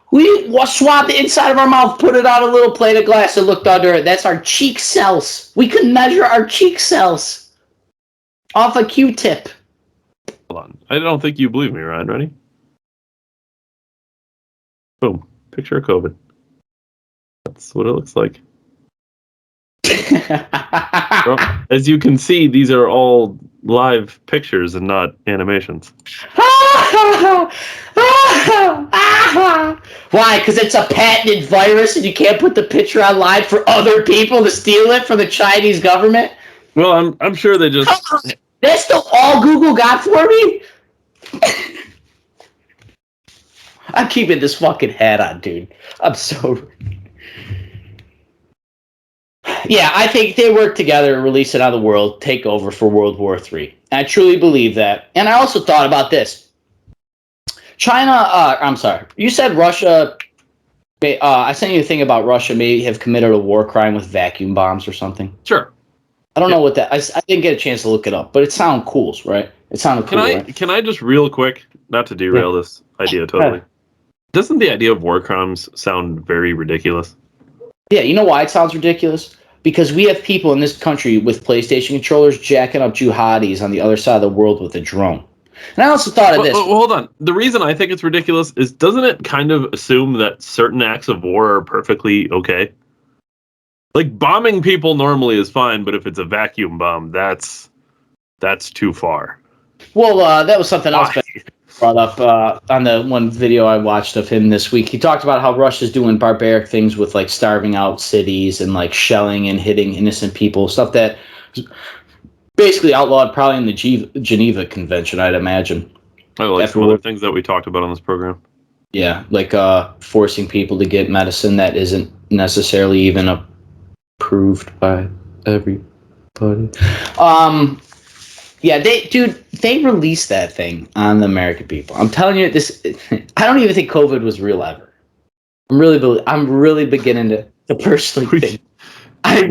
We swabbed the inside of our mouth, put it on a little plate of glass, and looked under it. That's our cheek cells. We could measure our cheek cells off a Q-tip. Hold on. I don't think you believe me, Ryan. Ready? Boom. Picture of COVID. That's what it looks like. Well, as you can see, these are all live pictures and not animations. Why? Because it's a patented virus and you can't put the picture online for other people to steal it from the Chinese government? Well, I'm sure they just... That's still all Google got for me? I'm keeping this fucking hat on, dude. I'm so... Yeah, I think they work together, release it on the world, take over for World War III. I truly believe that. And I also thought about this. China, I'm sorry, you said Russia I sent you a thing about Russia may have committed a war crime with vacuum bombs or something. Sure. I don't know what that. I didn't get a chance to look it up, but it sounded cool, right? It sounded cool. Right? Can I just real quick, not to derail this idea totally? Doesn't the idea of war crimes sound very ridiculous? Yeah, you know why it sounds ridiculous? Because we have people in this country with PlayStation controllers jacking up jihadis on the other side of the world with a drone. And I also thought of this. Hold on. The reason I think it's ridiculous is doesn't it kind of assume that certain acts of war are perfectly okay? Like bombing people normally is fine, but if it's a vacuum bomb, that's too far. Well, that was something else brought up on the one video I watched of him this week. He talked about how Russia's doing barbaric things with like starving out cities and like shelling and hitting innocent people, stuff that basically outlawed probably in the Geneva Convention, I'd imagine. Oh, like some other things that we talked about on this program. Yeah, like forcing people to get medicine that isn't necessarily even approved by everybody. Yeah, they released that thing on the American people. I'm telling you, I don't even think COVID was real ever. I'm really beginning to personally think.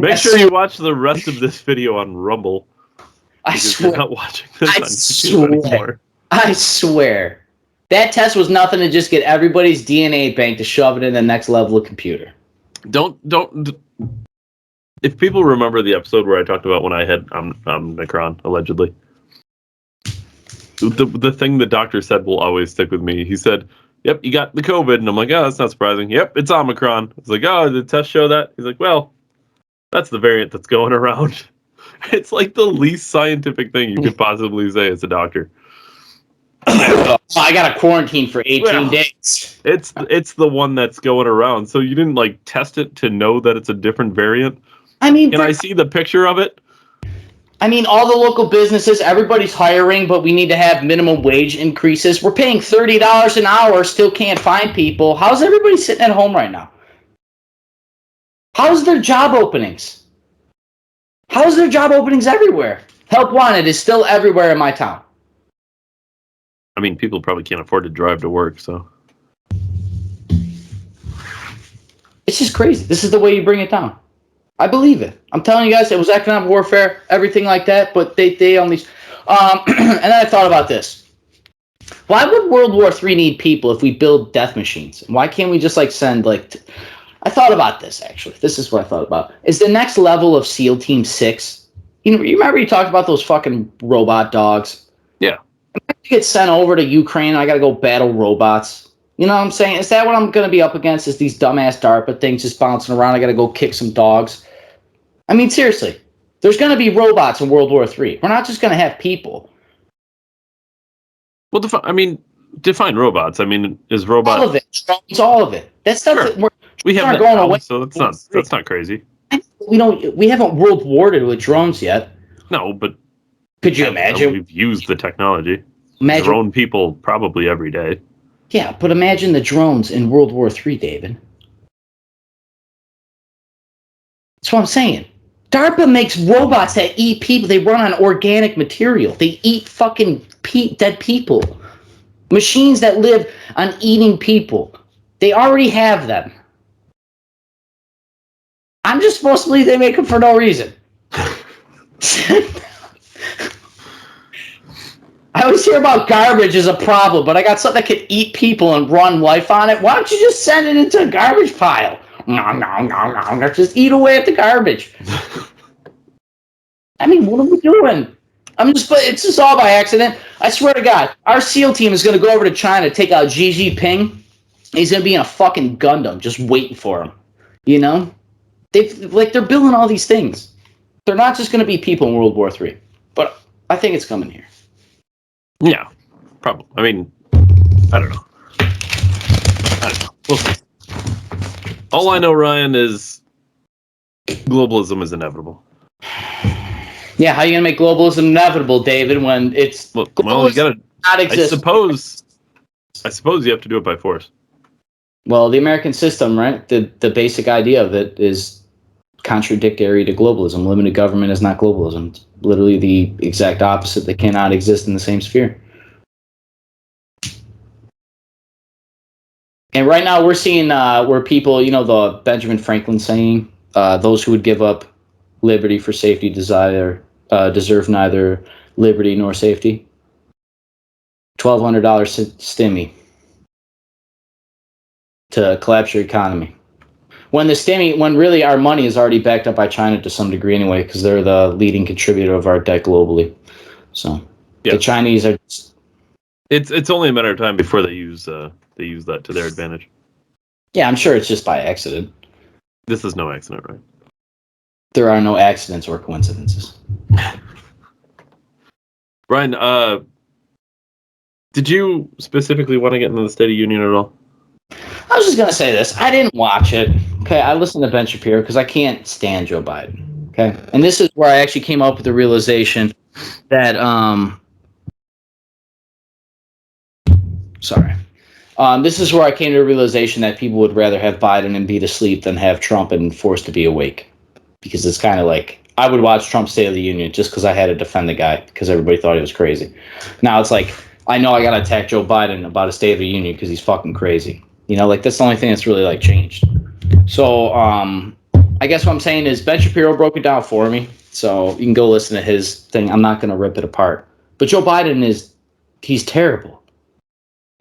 Make sure you watch the rest of this video on Rumble. I swear, you're not watching this on YouTube anymore. I swear. That test was nothing to just get everybody's DNA bank to shove it in the next level of computer. Don't. If people remember the episode where I talked about when I had Omicron, allegedly, the thing the doctor said will always stick with me. He said, "Yep, you got the COVID," and I'm like, "Oh, that's not surprising." "Yep, it's Omicron." It's like, "Oh, did the test show that?" He's like, "Well, that's the variant that's going around." It's like the least scientific thing you could possibly say as a doctor. I got a quarantine for 18 days. It's the one that's going around. So you didn't like test it to know that it's a different variant? I mean, can I see the picture of it? I mean, all the local businesses, everybody's hiring, but we need to have minimum wage increases. We're paying $30 an hour, still can't find people. How's everybody sitting at home right now? How's their job openings? How's their job openings everywhere? Help Wanted is still everywhere in my town. I mean, people probably can't afford to drive to work, so. It's just crazy. This is the way you bring it down. I believe it. I'm telling you guys, it was economic warfare, everything like that, but they only... and then I thought about this. Why would World War III need people if we build death machines? Why can't we just, like, send, like... I thought about this, actually. This is what I thought about. Is the next level of SEAL Team 6... You remember you talked about those fucking robot dogs? Yeah. I get sent over to Ukraine and I gotta go battle robots. You know what I'm saying? Is that what I'm gonna be up against? Is these dumbass DARPA things just bouncing around? I gotta go kick some dogs. I mean, seriously, there's gonna be robots in World War III. We're not just gonna have people. Well, define robots. I mean, is robot all of it? It's all of it. That's stuff that we have going away. So that's not crazy. We haven't World Warred with drones yet. No, but could you imagine? We've used the technology. Imagine drone people probably every day. Yeah, but imagine the drones in World War III, David. That's what I'm saying. DARPA makes robots that eat people. They run on organic material. They eat fucking dead people. Machines that live on eating people. They already have them. I'm just supposed to believe they make them for no reason. I always hear about garbage as a problem, but I got something that can eat people and run life on it. Why don't you just send it into a garbage pile? No. Just eat away at the garbage. I mean, what are we doing? It's just all by accident. I swear to God, our SEAL team is going to go over to China to take out Xi Jinping. He's going to be in a fucking Gundam just waiting for him. You know? They're building all these things. They're not just going to be people in World War III. But I think it's coming here. Yeah, probably. I mean, I don't know. We'll see. All I know, Ryan, is globalism is inevitable. Yeah, how are you going to make globalism inevitable, David, when it's... Well, you got to... I suppose you have to do it by force. Well, the American system, right? The basic idea of it is contradictory to globalism. Limited government is not globalism. It's literally the exact opposite. They cannot exist in the same sphere. And right now we're seeing where people, the Benjamin Franklin saying, those who would give up liberty for safety deserve neither liberty nor safety. $1,200 stimmy to collapse your economy. When really our money is already backed up by China to some degree anyway, because they're the leading contributor of our debt globally. So the Chinese are. It's only a matter of time before they use that to their advantage. Yeah, I'm sure it's just by accident. This is no accident, right? There are no accidents or coincidences. Ryan, did you specifically want to get into the State of Union at all? I was just going to say this. I didn't watch it. Okay, I listened to Ben Shapiro because I can't stand Joe Biden. Okay, and this is where I actually came up with the realization that this is where I came to the realization that people would rather have Biden and be asleep than have Trump and forced to be awake. Because it's kind of like, I would watch Trump's State of the Union just because I had to defend the guy because everybody thought he was crazy. Now it's like, I know I got to attack Joe Biden about a State of the Union because he's fucking crazy. That's the only thing that's really like changed. So I guess what I'm saying is Ben Shapiro broke it down for me. So you can go listen to his thing. I'm not going to rip it apart. But Joe Biden he's terrible.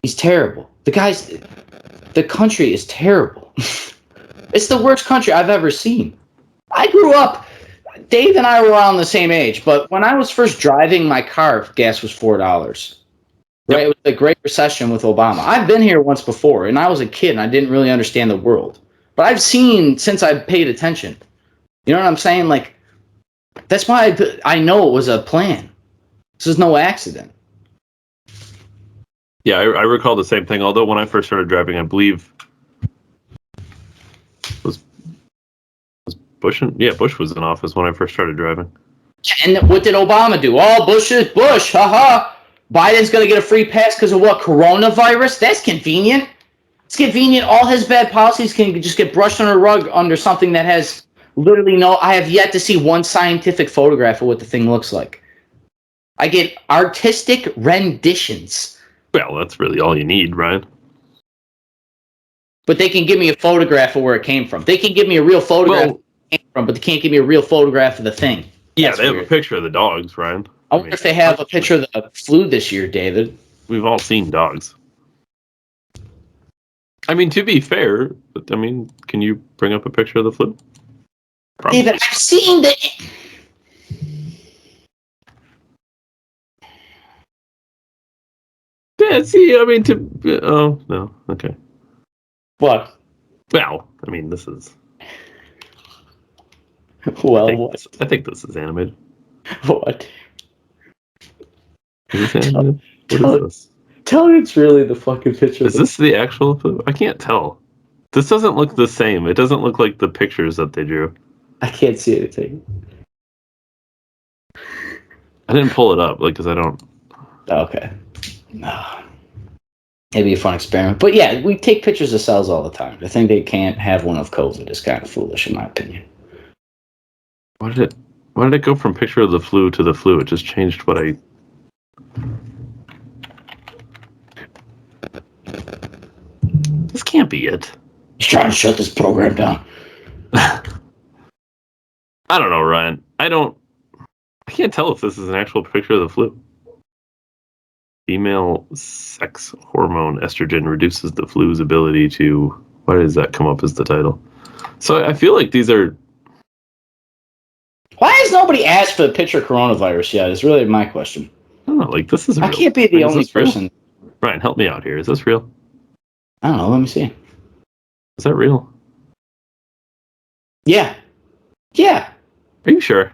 He's terrible. The country is terrible. It's the worst country I've ever seen. I grew up, Dave and I were around the same age, but when I was first driving my car, gas was $4. Right? Yep. It was the Great Recession with Obama. I've been here once before, and I was a kid, and I didn't really understand the world. But I've seen since I've paid attention. You know what I'm saying? Like, that's why I know it was a plan. This is no accident. Yeah, I recall the same thing. Although when I first started driving, I believe was Bush. Bush was in office when I first started driving. And what did Obama do? Oh, Bush is Bush. Haha. Biden's going to get a free pass because of what? Coronavirus? That's convenient. It's convenient. All his bad policies can just get brushed under the rug under something that has literally I have yet to see one scientific photograph of what the thing looks like. I get artistic renditions. Well, that's really all you need, right? But they can give me a photograph of where it came from. They can give me a real photograph of where it came from, but they can't give me a real photograph of the thing. Yeah, they have a picture of the dogs, Ryan. I wonder if they have a picture of the flu this year, David. We've all seen dogs. I mean, to be fair, but I mean, can you bring up a picture of the flu? Probably. David, I've seen the... Yeah, see, I mean, oh, no, okay. What? Well, I mean, this is... Well, I think this is animated. What? Is this animated? What is this? Tell me it's really the fucking picture. Is this the actual flu? I can't tell. This doesn't look the same. It doesn't look like the pictures that they drew. I can't see anything. I didn't pull it up, because I don't... Okay. It'd be a fun experiment. But yeah, we take pictures of cells all the time. To think they can't have one of COVID is kind of foolish, in my opinion. Why did it go from picture of the flu to the flu? It just changed what I... This can't be it. He's trying to shut this program down. I don't know, Ryan. I can't tell if this is an actual picture of the flu. Female sex hormone estrogen reduces the flu's ability to... Why does that come up as the title? So I feel like these are... Why has nobody asked for the picture of coronavirus yet? Is really my question. I don't know, like, this is real. I can't be the only person. Ryan, help me out here. Is this real? I don't know. Let me see. Is that real? Yeah. Yeah. Are you sure?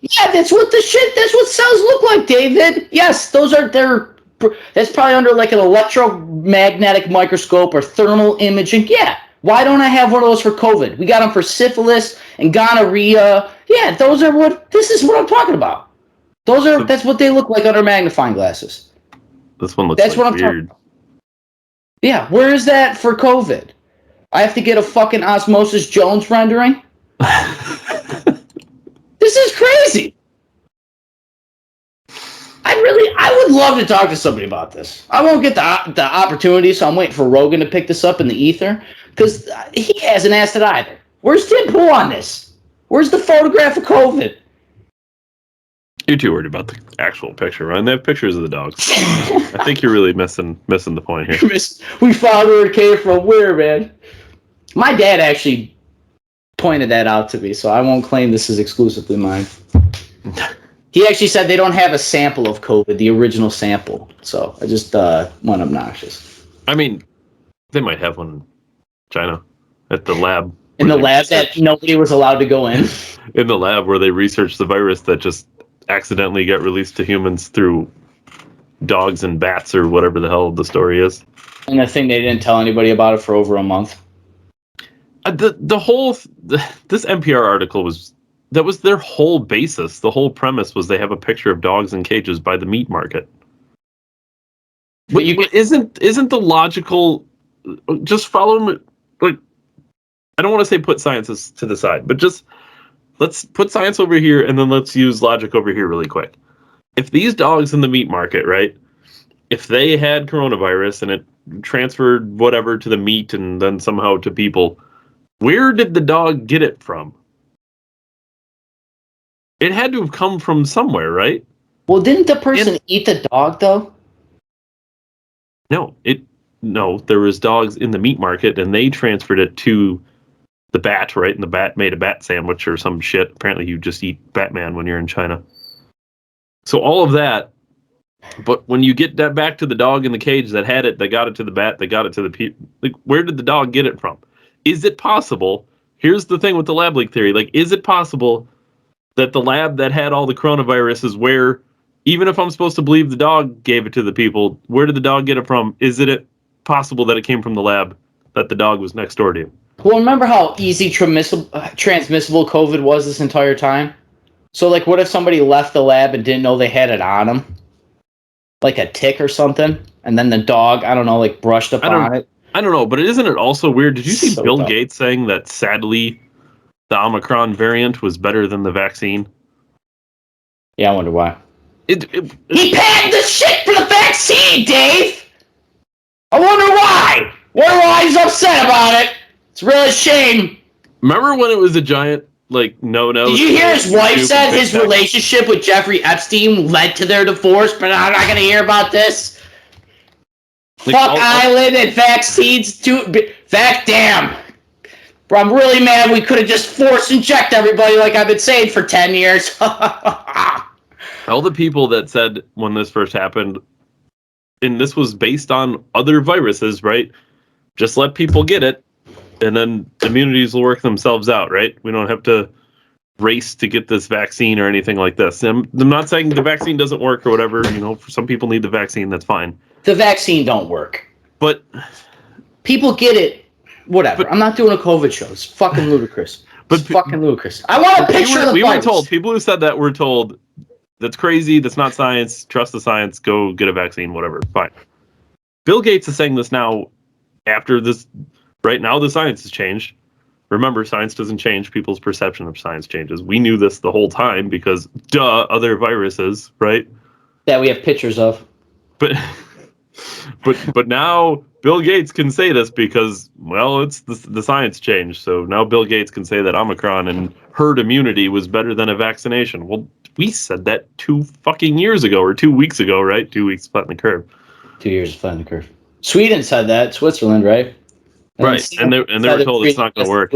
Yeah, that's what cells look like, David. Yes, that's probably under like an electromagnetic microscope or thermal imaging. Yeah. Why don't I have one of those for COVID? We got them for syphilis and gonorrhea. Yeah, this is what I'm talking about. That's what they look like under magnifying glasses. This one looks weird. Yeah, where is that for COVID? I have to get a fucking Osmosis Jones rendering? This is crazy. I would love to talk to somebody about this. I won't get the opportunity, so I'm waiting for Rogan to pick this up in the ether, because he hasn't asked it either. Where's Tim Pool on this? Where's the photograph of COVID? You're too worried about the actual picture, Ryan. They have pictures of the dogs. I think you're really missing the point here. We found where it came from. Where, man? My dad actually pointed that out to me, so I won't claim this is exclusively mine. He actually said they don't have a sample of COVID, the original sample. So I just went obnoxious. I mean, they might have one in China at the lab. In the lab that nobody was allowed to go in. In the lab where they researched the virus that just accidentally got released to humans through dogs and bats or whatever the hell the story is. And the thing, they didn't tell anybody about it for over a month. This NPR article was their whole basis. The whole premise was they have a picture of dogs in cages by the meat market. But isn't the logical, just follow them, like, I don't want to say put science to the side, but just let's put science over here and then let's use logic over here really quick. If these dogs in the meat market, right, if they had coronavirus and it transferred whatever to the meat and then somehow to people, where did the dog get it from? It had to have come from somewhere, right? Well, didn't the person eat the dog, though? No, there was dogs in the meat market and they transferred it to the bat, right? And the bat made a bat sandwich or some shit. Apparently you just eat Batman when you're in China. So all of that, but when you get that back to the dog in the cage that had it, they got it to the bat, they got it to the people. Like, where did the dog get it from? Is it possible? Here's the thing with the lab leak theory. Like, is it possible that the lab that had all the coronavirus is where, even if I'm supposed to believe the dog gave it to the people, where did the dog get it from? Is it possible that it came from the lab that the dog was next door to? Well, remember how easy transmissible COVID was this entire time? So, like, what if somebody left the lab and didn't know they had it on them? Like a tick or something? And then the dog, I don't know, like, brushed up on it? I don't know, but isn't it also weird? Did you see So Bill dumb. Gates saying that, sadly, the Omicron variant was better than the vaccine? Yeah, I wonder why. He patented the shit for the vaccine, Dave! I wonder why! Wonder why he's upset about it! It's a real shame. Remember when it was a giant, like, no-no? Did you hear his wife said his relationship with Jeffrey Epstein led to their divorce, but I'm not going to hear about this? Like, Fuck Island and vaccines too. Damn. Bro, I'm really mad we could have just force inject everybody like I've been saying for 10 years. All the people that said when this first happened, and this was based on other viruses, right? Just let people get it, and then immunities will work themselves out, right? We don't have to race to get this vaccine or anything like this. I'm not saying the vaccine doesn't work or whatever. You know, some people need the vaccine. That's fine. The vaccine don't work. But people get it. Whatever. I'm not doing a COVID show. It's fucking ludicrous. It's fucking ludicrous. I want a picture of the We virus. were told, people who said that were told, that's crazy, that's not science, trust the science, go get a vaccine, whatever, fine. Bill Gates is saying this now, after this, right now the science has changed. Remember, science doesn't change, people's perception of science changes. We knew this the whole time because, other viruses, right? That we have pictures of. But now Bill Gates can say this because, well, it's the science changed. So now Bill Gates can say that Omicron and herd immunity was better than a vaccination. Well, we said that 2 fucking years ago or 2 weeks ago, right? 2 weeks flattening the curve. 2 years flattening the curve. Sweden said that. Switzerland, right? Right, and they were told it's not going to work.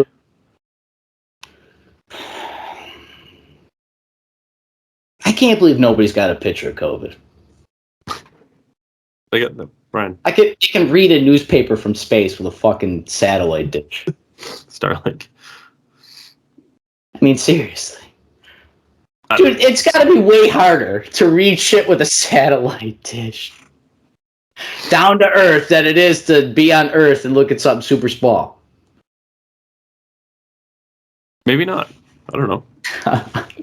I can't believe nobody's got a picture of COVID. They got the Brian You can read a newspaper from space with a fucking satellite dish. Starlink. I mean, seriously. Dude, it's got to be way harder to read shit with a satellite dish down to Earth than it is to be on Earth and look at something super small. Maybe not. I don't know.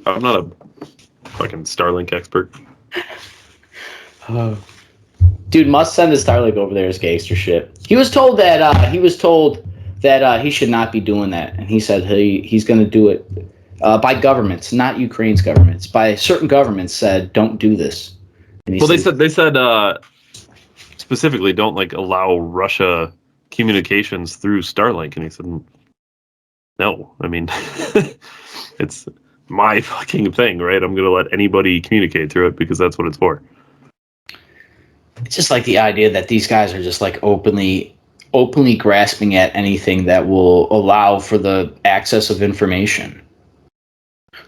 I'm not a fucking Starlink expert. Dude, must send the Starlink over there as gangster shit. He was told that he should not be doing that, and he said he's going to do it by governments, not Ukraine's governments. By certain governments said, don't do this. Well, they said specifically don't like allow Russia communications through Starlink, and he said, no. I mean, it's my fucking thing, right? I'm gonna let anybody communicate through it because that's what it's for. It's just like the idea that these guys are just like openly grasping at anything that will allow for the access of information.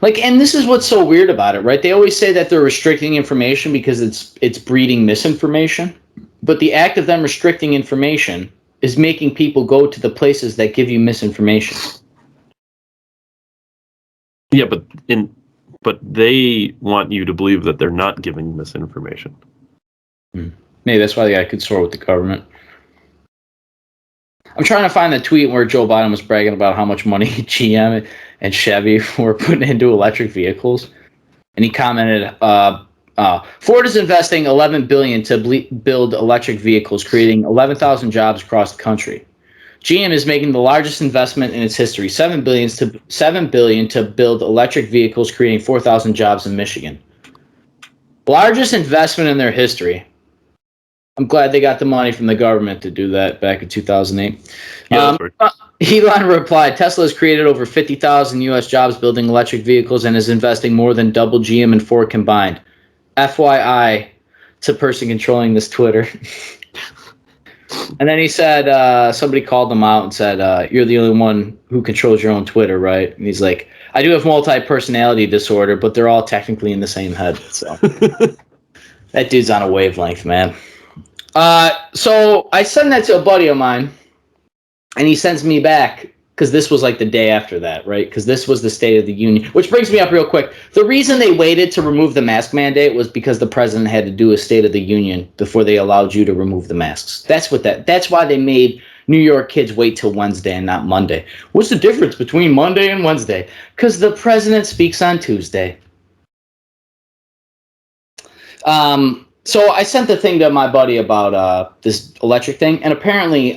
Like, and this is what's so weird about it, right? They always say that they're restricting information because it's breeding misinformation, but the act of them restricting information is making people go to the places that give you misinformation. Yeah, but they want you to believe that they're not giving misinformation. Maybe that's why they got consort with the government. I'm trying to find the tweet where Joe Biden was bragging about how much money GM and Chevy were putting into electric vehicles, and he commented, "Ford is investing $11 billion to build electric vehicles, creating 11,000 jobs across the country. GM is making the largest investment in its history, $7 billion to build electric vehicles, creating 4,000 jobs in Michigan. Largest investment in their history." I'm glad they got the money from the government to do that back in 2008. Yeah, Elon replied, "Tesla has created over 50,000 U.S. jobs building electric vehicles and is investing more than double GM and Ford combined. FYI to person controlling this Twitter." And then he said, somebody called him out and said, "You're the only one who controls your own Twitter, right?" And he's like, "I do have multi-personality disorder, but they're all technically in the same head." So that dude's on a wavelength, man. So I send that to a buddy of mine, and he sends me back, because this was like the day after that, right? Because this was the State of the Union, which brings me up real quick. The reason they waited to remove the mask mandate was because the president had to do a State of the Union before they allowed you to remove the masks. That's why they made New York kids wait till Wednesday and not Monday. What's the difference between Monday and Wednesday? Because the president speaks on Tuesday. So I sent the thing to my buddy about this electric thing, and apparently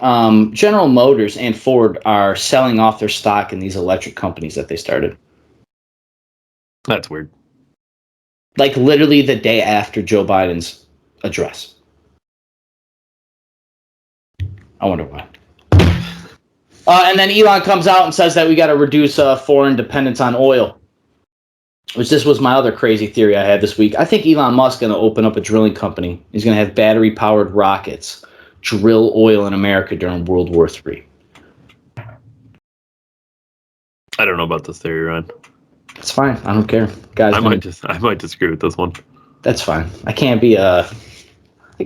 General Motors and Ford are selling off their stock in these electric companies that they started. That's weird. Like literally the day after Joe Biden's address. I wonder why. And then Elon comes out and says that we got to reduce foreign dependence on oil. Which this was my other crazy theory I had this week. I think Elon Musk is going to open up a drilling company. He's going to have battery-powered rockets drill oil in America during World War III. I don't know about this theory, Ryan. It's fine. I don't care, guys. I might disagree with this one. That's fine. It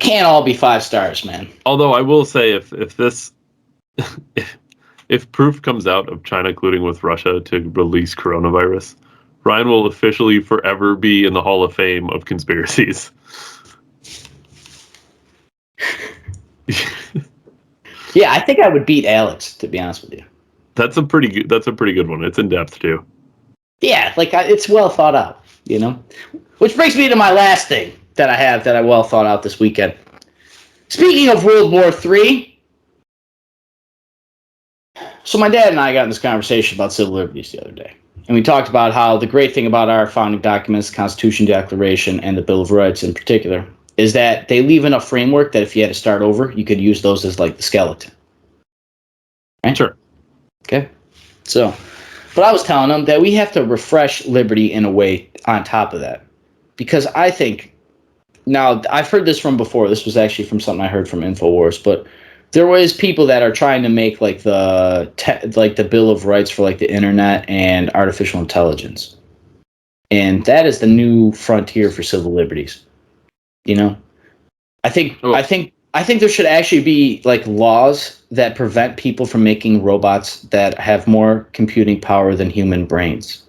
can't all be 5 stars, man. Although I will say, if proof comes out of China colluding with Russia to release coronavirus, Ryan will officially forever be in the Hall of Fame of conspiracies. Yeah, I think I would beat Alex, to be honest with you. That's a pretty good one. It's in depth too. Yeah, it's well thought out, you know? Which brings me to my last thing that I have that I well thought out this weekend. Speaking of World War III, so my dad and I got in this conversation about civil liberties the other day. And we talked about how the great thing about our founding documents, the Constitution, Declaration, and the Bill of Rights in particular, is that they leave enough framework that if you had to start over, you could use those as like the skeleton. Right? Sure. Okay. So, but I was telling them that we have to refresh liberty in a way on top of that. Because I think, now I've heard this from before, this was actually from something I heard from InfoWars, but there was people that are trying to make like the Bill of Rights for like the internet and artificial intelligence, and that is the new frontier for civil liberties. You know, I think there should actually be like laws that prevent people from making robots that have more computing power than human brains,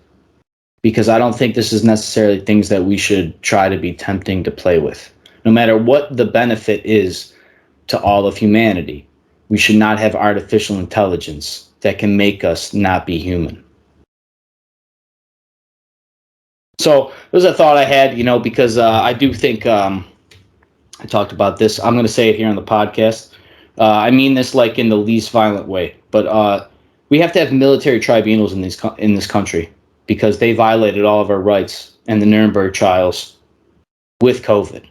because I don't think this is necessarily things that we should try to be tempting to play with, no matter what the benefit is to all of humanity. We should not have artificial intelligence that can make us not be human. So it was a thought I had, because I do think I talked about this. I'm going to say it here on the podcast. I mean this like in the least violent way, but we have to have military tribunals in this country because they violated all of our rights and the Nuremberg trials with COVID.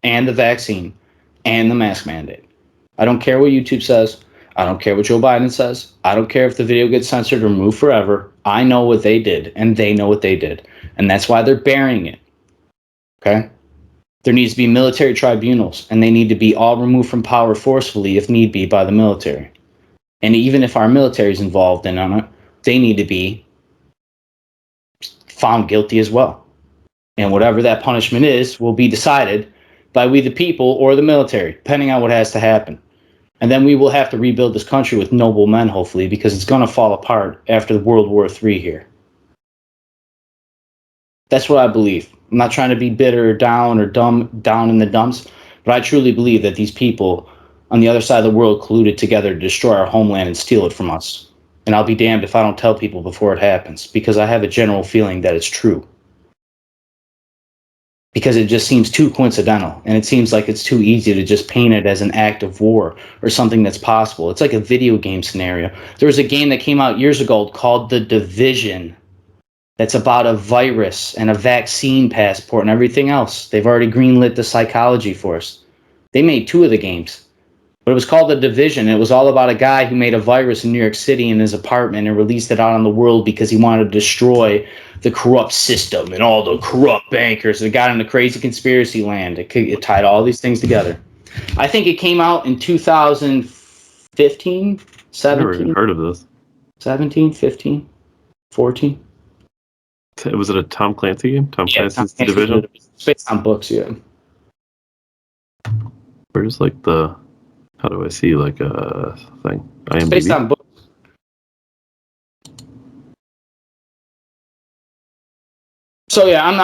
and the vaccine and the mask mandate. I don't care what YouTube says. I don't care what Joe Biden says. I don't care if the video gets censored or removed forever. I know what they did, and they know what they did. And that's why they're burying it. Okay? There needs to be military tribunals, and they need to be all removed from power forcefully, if need be, by the military. And even if our military is involved in it, they need to be found guilty as well. And whatever that punishment is will be decided by we the people or the military, depending on what has to happen. And then we will have to rebuild this country with noble men, hopefully, because it's going to fall apart after World War III here. That's what I believe. I'm not trying to be bitter or down in the dumps, but I truly believe that these people on the other side of the world colluded together to destroy our homeland and steal it from us. And I'll be damned if I don't tell people before it happens, because I have a general feeling that it's true. Because it just seems too coincidental, and it seems like it's too easy to just paint it as an act of war or something that's possible. It's like a video game scenario. There was a game that came out years ago called The Division that's about a virus and a vaccine passport and everything else. They've already greenlit the psychology for us. They made 2 of the games, but it was called The Division. It was all about a guy who made a virus in New York City in his apartment and released it out on the world because he wanted to destroy the corrupt system and all the corrupt bankers. It got into crazy conspiracy land. It tied all these things together. I think it came out in 2015, 17. Never even heard of this. 17, 15, 14. Was it a Tom Clancy game? Tom Clancy's Tom Clancy Division? It's based on books, yeah. Where's like the... How do I see like a thing? It's based on books. So yeah, I'm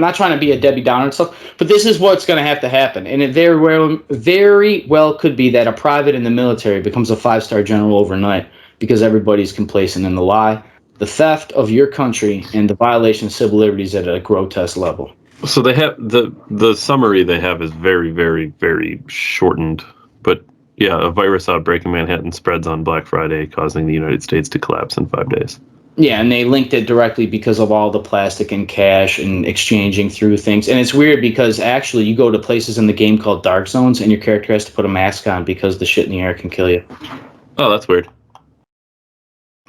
not trying to be a Debbie Downer and stuff, but this is what's going to have to happen, and it very well could be that a private in the military becomes a 5-star general overnight because everybody's complacent in the lie, the theft of your country, and the violation of civil liberties at a grotesque level. So they have the summary they have is very, very, very shortened. But yeah, a virus outbreak in Manhattan spreads on Black Friday, causing the United States to collapse in 5 days. Yeah, and they linked it directly because of all the plastic and cash and exchanging through things. And it's weird because actually you go to places in the game called Dark Zones and your character has to put a mask on because the shit in the air can kill you. Oh, that's weird.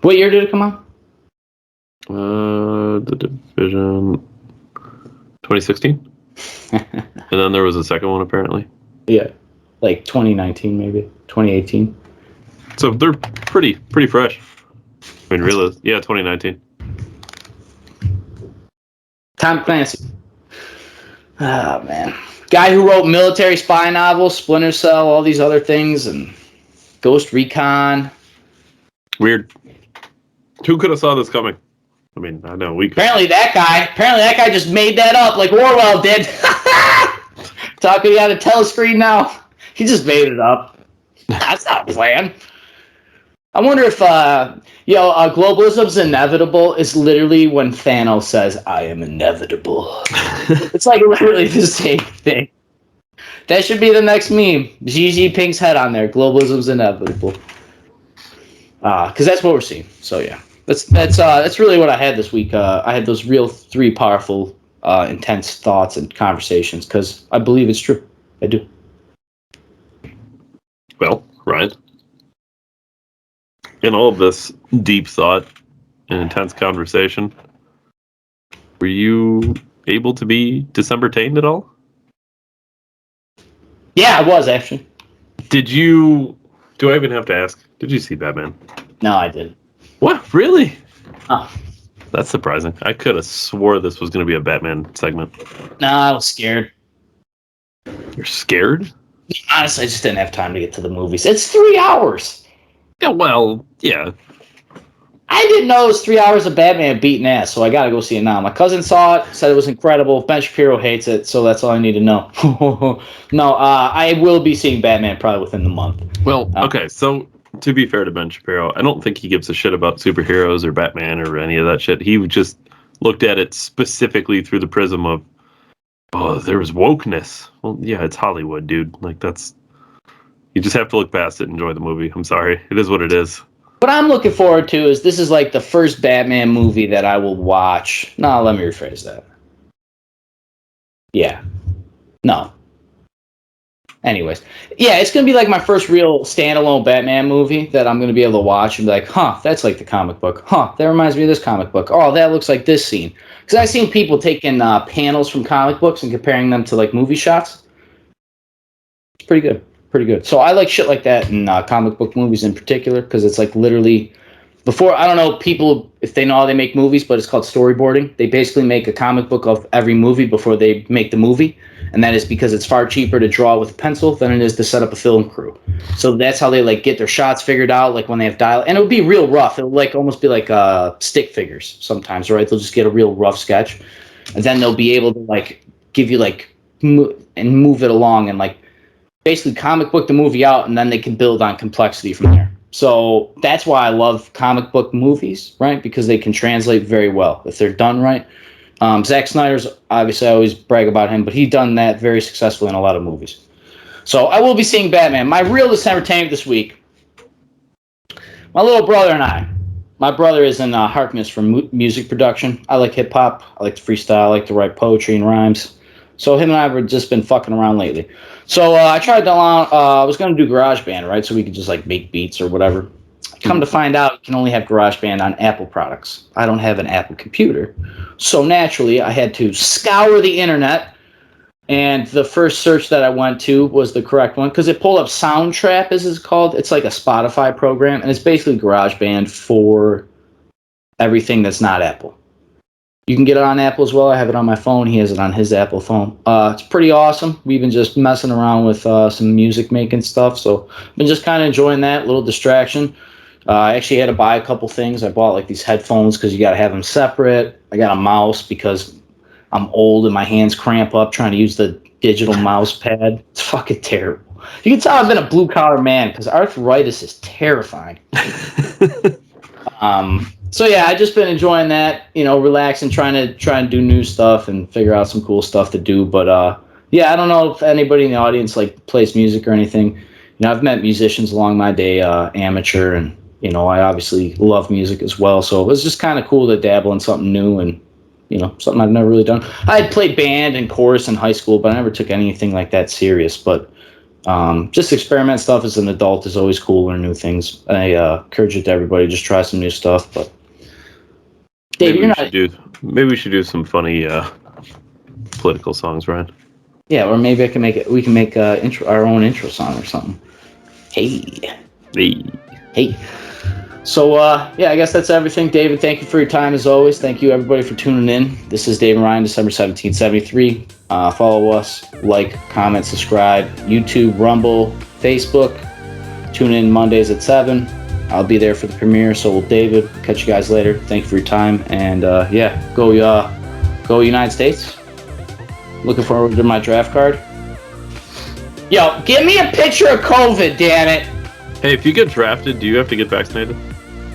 What year did it come out? The Division 2016. And then there was a second one apparently. Yeah, like 2019 maybe, 2018. So they're pretty fresh. I mean, really, yeah, 2019. Tom Clancy. Oh, man. Guy who wrote military spy novels, Splinter Cell, all these other things, and Ghost Recon. Weird. Who could have saw this coming? I mean, I know we could. Apparently that guy just made that up like Orwell did. Talking out a telescreen now. He just made it up. That's not a plan. I wonder if, globalism's inevitable is literally when Thanos says, I am inevitable. It's like literally the same thing. That should be the next meme. Xi Jinping's head on there. Globalism's inevitable. Because that's what we're seeing. So, yeah. That's really what I had this week. I had those real 3 powerful, intense thoughts and conversations because I believe it's true. I do. Well, Ryan, in all of this deep thought and intense conversation, were you able to be December-tained at all? Yeah, I was, actually. Do I even have to ask? Did you see Batman? No, I didn't. What? Really? Oh. That's surprising. I could have swore this was going to be a Batman segment. No, I was scared. You're scared? Honestly, I just didn't have time to get to the movies. It's 3 hours. Yeah, well, yeah. I didn't know it was 3 hours of Batman beating ass, so I gotta go see it now. My cousin saw it, said it was incredible. Ben Shapiro hates it, so that's all I need to know. No, I will be seeing Batman probably within the month. Well, okay, so to be fair to Ben Shapiro, I don't think he gives a shit about superheroes or Batman or any of that shit. He just looked at it specifically through the prism of, oh, there was wokeness. Well, yeah, it's Hollywood, dude. Like, that's... You just have to look past it and enjoy the movie. I'm sorry. It is what it is. What I'm looking forward to is this is like the first Batman movie that I will watch. No, let me rephrase that. Yeah. No. Anyways, yeah, it's gonna be like my first real standalone Batman movie that I'm gonna be able to watch and be like, huh, that's like the comic book. Huh, that reminds me of this comic book. Oh, that looks like this scene. Because I've seen people taking panels from comic books and comparing them to like movie shots. It's pretty good, pretty good. So I like shit like that in comic book movies in particular because it's like literally. Before, I don't know people if they know how they make movies, but it's called storyboarding. They basically make a comic book of every movie before they make the movie, and that is because it's far cheaper to draw with a pencil than it is to set up a film crew. So that's how they like get their shots figured out, like when they have dialogue. And it would be real rough. It would like almost be like stick figures sometimes, right? They'll just get a real rough sketch, and then they'll be able to like give you like move it along and like basically comic book the movie out, and then they can build on complexity from there. So that's why I love comic book movies, right? Because they can translate very well if they're done right. Zack Snyder's, obviously, I always brag about him, but he's done that very successfully in a lot of movies. So I will be seeing Batman. My realist entertainment this week, my little brother and I. My brother is in Harkness for music production. I like hip-hop. I like to freestyle. I like to write poetry and rhymes. So him and I have just been fucking around lately. So I tried to I was going to do GarageBand, right? So we could just like make beats or whatever. Come to find out, you can only have GarageBand on Apple products. I don't have an Apple computer. So naturally, I had to scour the internet. And the first search that I went to was the correct one because it pulled up Soundtrap, as it's called. It's like a Spotify program. And it's basically GarageBand for everything that's not Apple. You can get it on Apple as well. I have it on my phone. He has it on his Apple phone. It's pretty awesome. We've been just messing around with some music making stuff. So I've been just kind of enjoying that, little distraction. I actually had to buy a couple things. I bought like these headphones because you got to have them separate. I got a mouse because I'm old and my hands cramp up trying to use the digital mouse pad. It's fucking terrible. You can tell I've been a blue collar man because arthritis is terrifying. So yeah, I just been enjoying that, you know, relaxing, trying to do new stuff and figure out some cool stuff to do. But yeah, I don't know if anybody in the audience like plays music or anything. You know, I've met musicians along my day, amateur, and you know, I obviously love music as well. So it was just kind of cool to dabble in something new and you know, something I've never really done. I had played band and chorus in high school, but I never took anything like that serious. But just experiment stuff as an adult is always cool, learn new things. I encourage it to everybody, just try some new stuff. But Dave, maybe we should do some funny political songs, Ryan. Yeah, or maybe we can make our own intro song or something. Hey. So yeah, I guess that's everything. David, thank you for your time as always. Thank you everybody for tuning in. This is Dave and Ryan, December 1773. Follow us, like, comment, subscribe, YouTube, Rumble, Facebook. Tune in Mondays at 7. I'll be there for the premiere, so will David. Catch you guys later. Thank you for your time, and yeah, go United States. Looking forward to my draft card. Yo, give me a picture of COVID, damn it. Hey, if you get drafted, do you have to get vaccinated?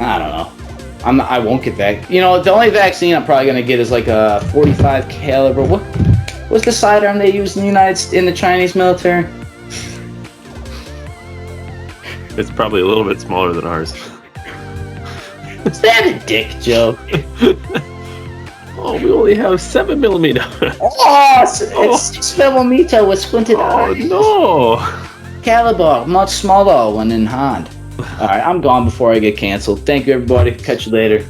I don't know. I won't get back. You know, the only vaccine I'm probably gonna get is like a 45 caliber. What's the sidearm they use in the Chinese military? It's probably a little bit smaller than ours. Is that a dick joke? Oh, we only have 7mm. Oh, it's 6mm with squinted eyes. Oh no! Caliber, much smaller when in hand. All right, I'm gone before I get canceled. Thank you, everybody. Catch you later.